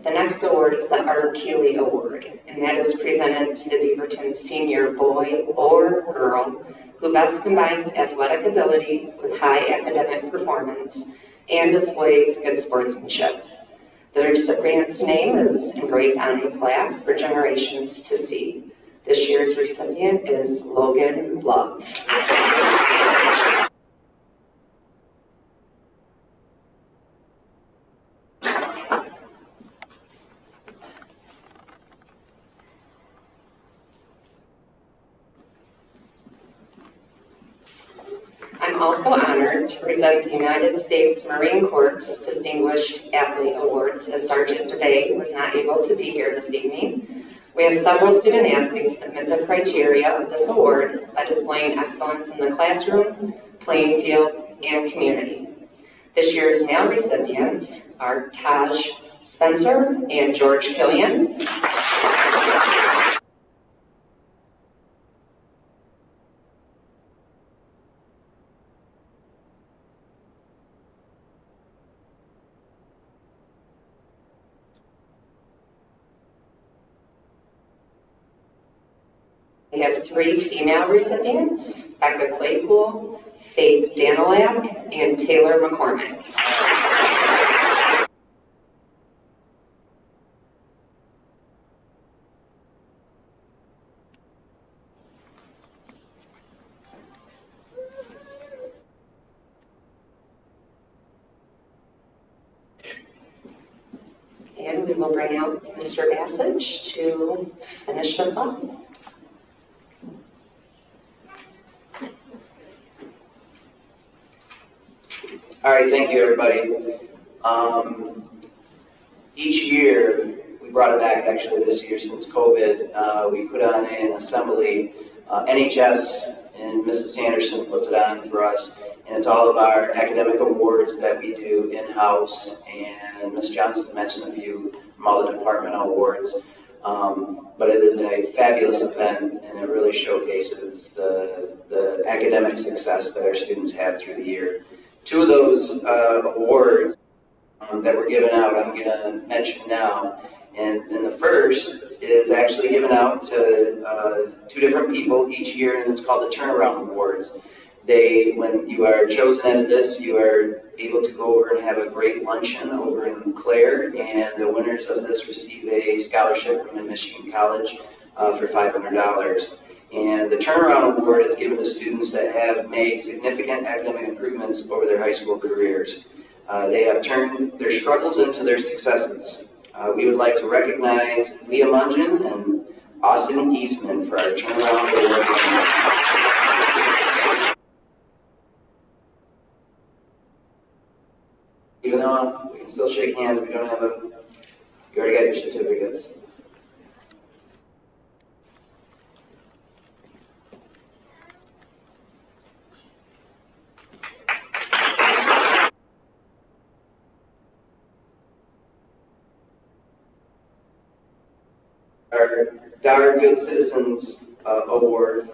The next award is the Art Keeley Award, and that is presented to the Beaverton senior boy or girl who best combines athletic ability with high academic performance and displays good sportsmanship. The recipient's name is engraved on a plaque for generations to see. This year's recipient is Logan Love. I'm also honored to present the United States Marine Corps Distinguished Athlete Awards as Sergeant DeBay was not able to be here this evening. We have several student athletes that met the criteria of this award by displaying excellence in the classroom, playing field, and community. This year's male recipients are Taj Spencer and George Killian. We have 3 female recipients, Becca Claypool, Faith Danilak, and Taylor McCormick. And we will bring out Mr. Bassage to finish this up. All right, thank you, everybody. Each year, we brought it back actually this year since COVID, we put on an assembly. NHS and Mrs. Sanderson puts it on for us, and it's all of our academic awards that we do in-house, and Ms. Johnson mentioned a few from all the departmental awards. But it is a fabulous event, and it really showcases the academic success that our students have through the year. 2 of those awards that were given out, I'm going to mention now. And the first is actually given out to 2 different people each year, and it's called the Turnaround Awards. When you are chosen as this, you are able to go over and have a great luncheon over in Clare, and the winners of this receive a scholarship from Michigan College for $500. And the Turnaround Award is given to students that have made significant academic improvements over their high school careers. They have turned their struggles into their successes. We would like to recognize Leah Mungin and Austin Eastman for our Turnaround Award. Even though we can still shake hands, we don't have you already got your certificates. Dar Good Citizens Award.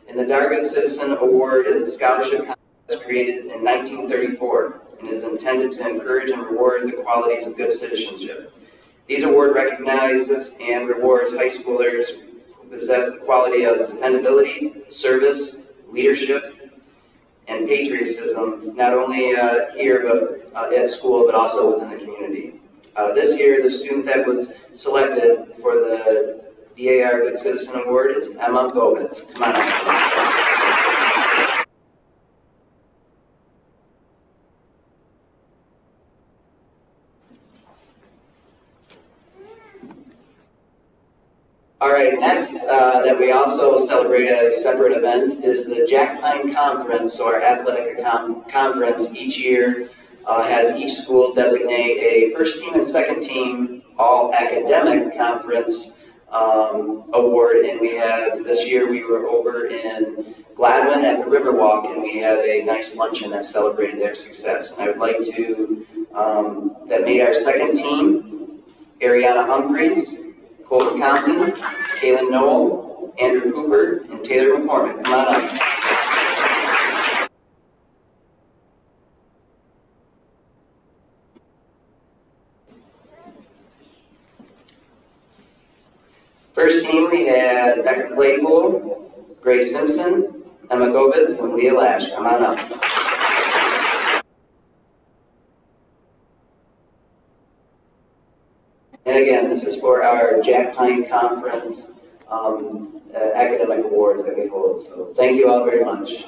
And the Dar Good Citizen Award is a scholarship contest created in 1934 and is intended to encourage and reward the qualities of good citizenship. These award recognizes and rewards high schoolers who possess the quality of dependability, service, leadership, and patriotism, not only here but at school, but also within the community. This year, the student that was selected for the DAR Good Citizen Award is Emma Govitz. Come on up. All right, next that we also celebrate at a separate event is the Jack Pine Conference, so our athletic conference each year has each school designate a first team and second team all academic conference award, and we had, this year we were over in Gladwin at the Riverwalk, and we had a nice luncheon that celebrated their success. And I would like to, that made our second team, Ariana Humphreys, Colton Compton, Kaylin Noel, Andrew Cooper, and Taylor McCormick. Come on up. First team, we had Becca Claypool, Grace Simpson, Emma Govitz, and Leah Lash. Come on up. And again, this is for our Jack Pine Conference academic awards that we hold. So thank you all very much.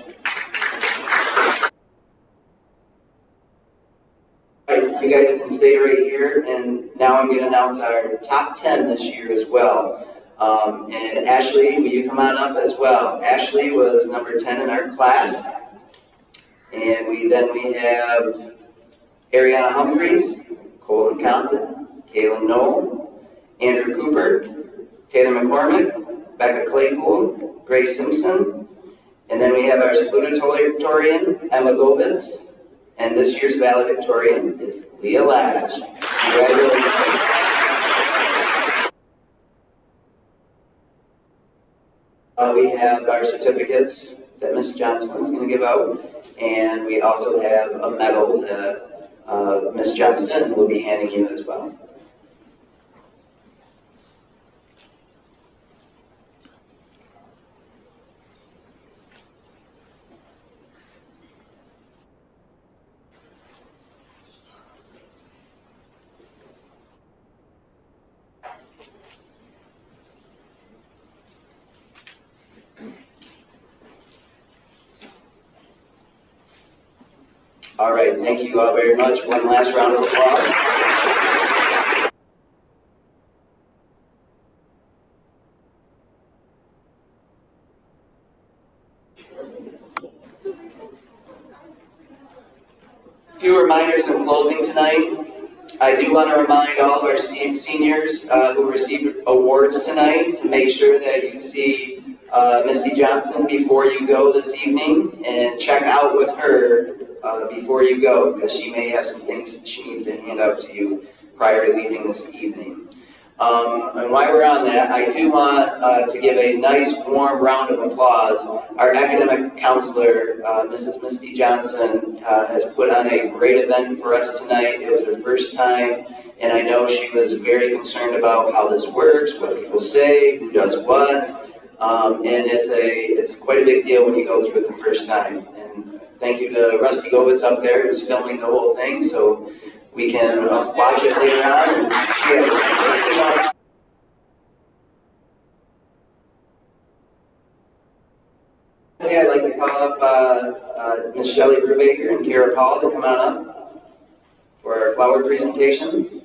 All right, you guys can stay right here, and now I'm going to announce our top 10 this year as well. And Ashley, will you come on up as well? Ashley was number 10 in our class. And we have Ariana Humphreys, Colton Compton, Kaylin Noel, Andrew Cooper, Taylor McCormick, Becca Claypool, Grace Simpson, and then we have our salutatorian, Emma Govitz, and this year's valedictorian is Leah Lash. Congratulations. We have our certificates that Ms. Johnson is going to give out, and we also have a medal that Ms. Johnston will be handing you as well. All right, thank you all very much. One last round of applause. A few reminders in closing tonight. I do want to remind all of our seniors who received awards tonight to make sure that you see Misty Johnson before you go this evening, and check out with her before you go, because she may have some things that she needs to hand out to you prior to leaving this evening. And while we're on that, I do want to give a nice warm round of applause. Our academic counselor, Mrs. Misty Johnson, has put on a great event for us tonight. It was her first time, and I know she was very concerned about how this works, what people say, who does what, and it's quite a big deal when you go through it the first time. And thank you to Rusty Govitz up there who's filming the whole thing, so we can watch it later on. I'd like to call up Ms. Shelley Brubaker and Kara Paul to come on up for our flower presentation.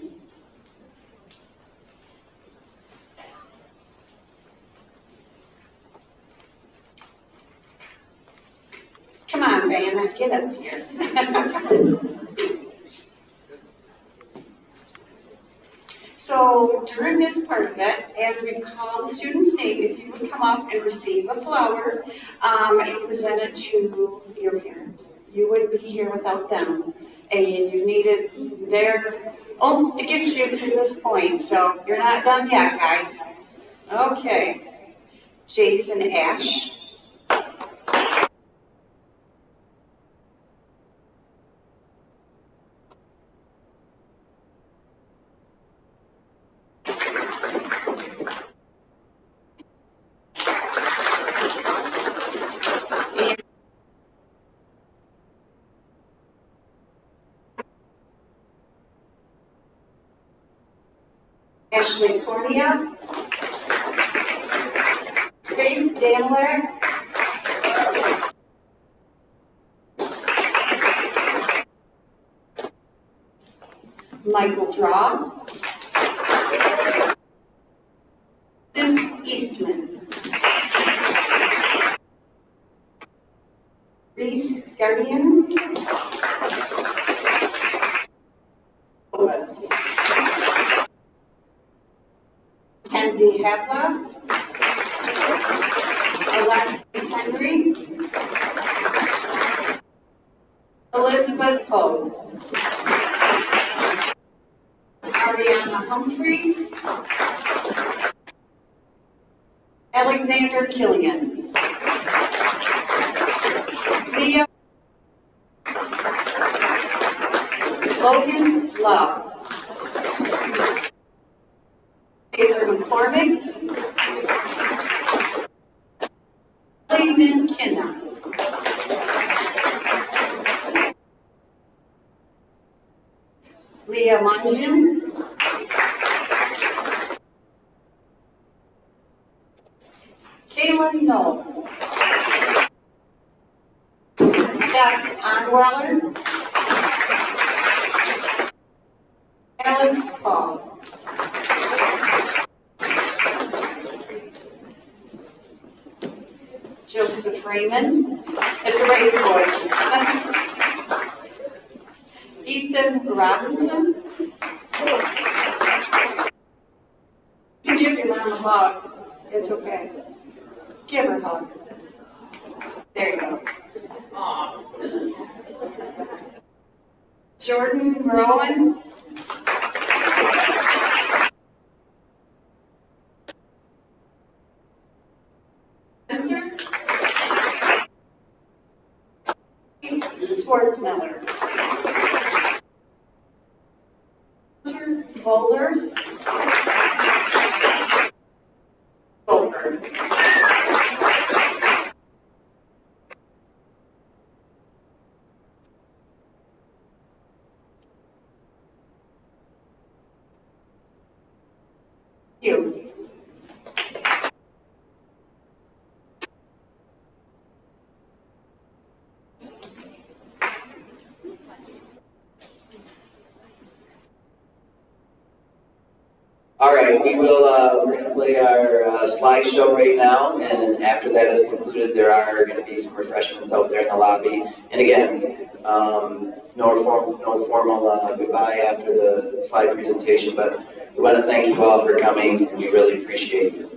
Come on, Vanna, get up here. So during this part of it, as we call the student's name, if you would come up and receive a flower and present it to your parent. You wouldn't be here without them. And you needed their oomph to get you to this point. So you're not done yet, guys. Okay. Jason Ash. Ashley Cornea. Faith Danilak. Michael Draw. Tim Eastman. Reese Guardian. Kenzie Havla. Alexis Henry. Elizabeth Ho. Ariana Humphreys. Alexander Killian. Leah. Logan Love. Taylor McCormick. Clayman Kenna. Leah Manjun. Kaylin Knoll. Seth Onweller. Alex Paul. Joseph Raymond. It's a race boy. Ethan Robinson. You give your mom a hug. It's okay. Give her a hug. There you go. Jordan Rowan. Spencer. Schwartzmiller. Boulders. Goldberg. You. All right, we're going to play our slideshow right now, and after that is concluded, there are going to be some refreshments out there in the lobby. And again, no formal goodbye after the slide presentation, but we want to thank you all for coming, and we really appreciate it.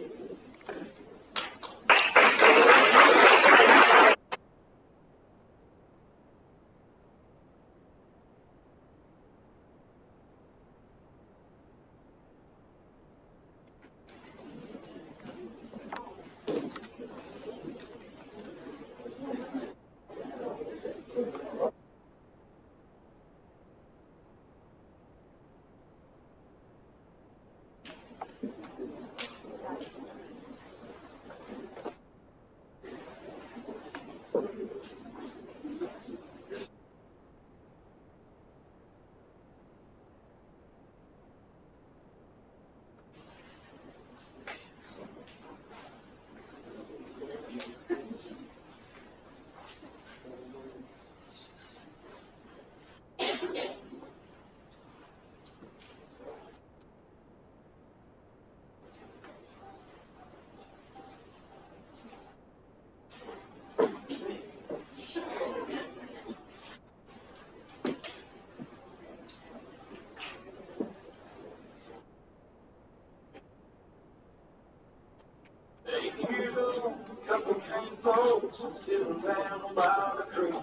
Sitting down by the trees,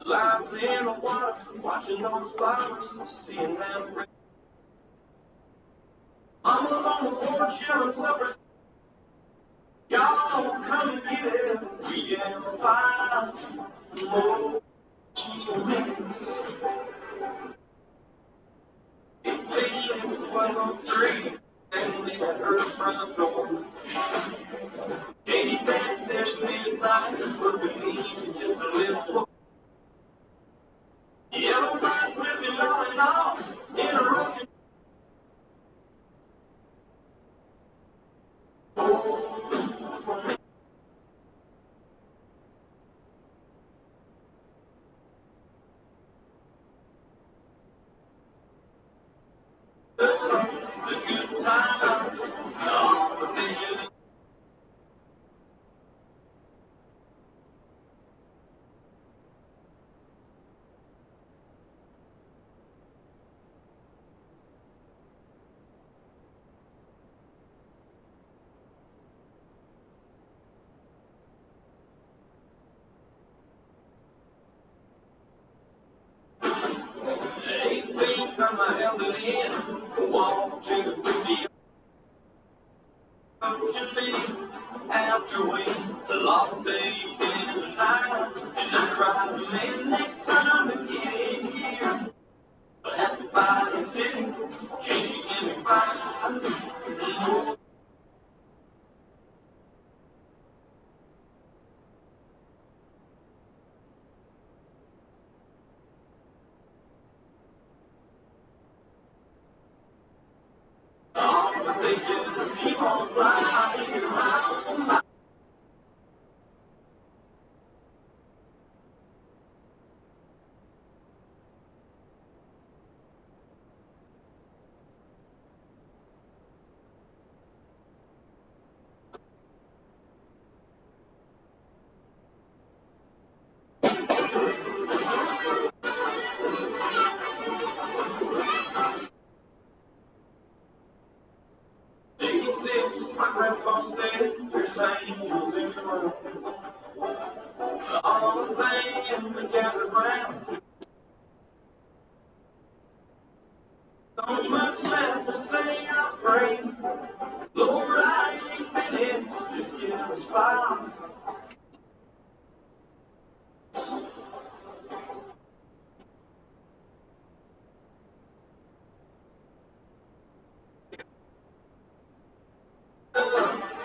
lines in the water, watching those flowers, seeing them. Mama's on the porch yelling supper. Y'all come and get it. We have 5 more minutes. It's 12:03. Family at her front door. Katie's dad said midnight, but we need just a little more. Yellow lights flipping on and off in a rocking. The good times, all the visions. The 18 time I held it in, walked to the 50. Coaching me after we lost 18 tonight, and I cried, man, next time to get in here, I have to buy a ticket. Can't you give me 5? Oh, they just keep on flying around. My grandpa said there's angels in the room. All the things gathered round. So much left to say, I pray. Lord, I ain't finished, just give us 5.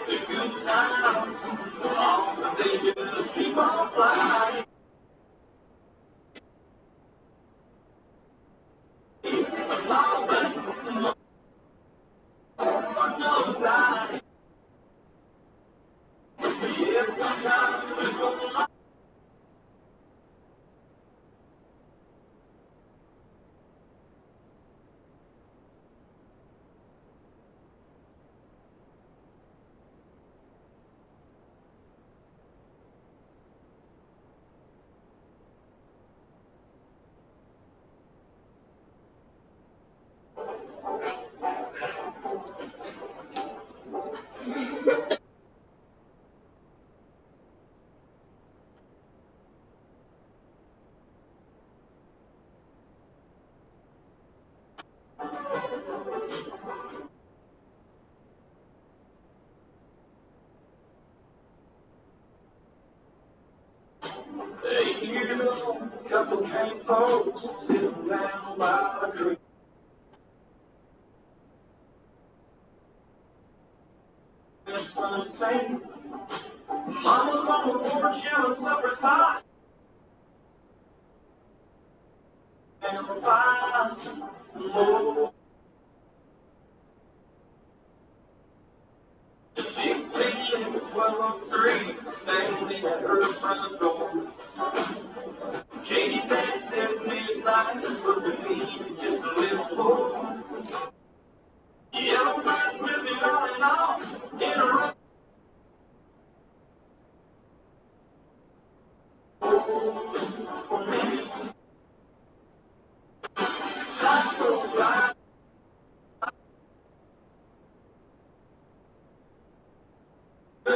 The good times, all they just keep on flying. Lord knows I, yeah, sometimes it's so long. Years ago, couple came folks sitting down by the creek. The sun sank. Mama's on the porch yelling supper's hot. And 5 more. 16, 12:03, standing at her front door. Katie's dad said midnight, but we need just a little more. Yellow lights flipping on and off in a row. Time goes by. The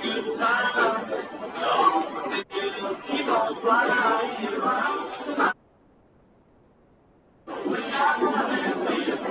good times, oh, they just keep on flying around. We got one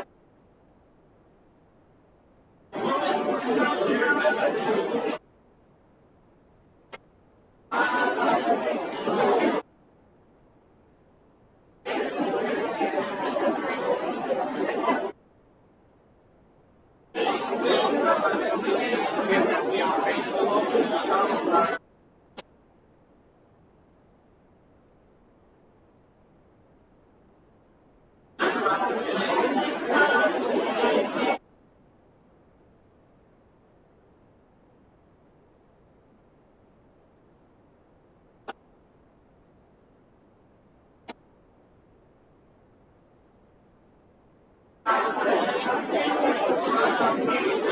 I'm here.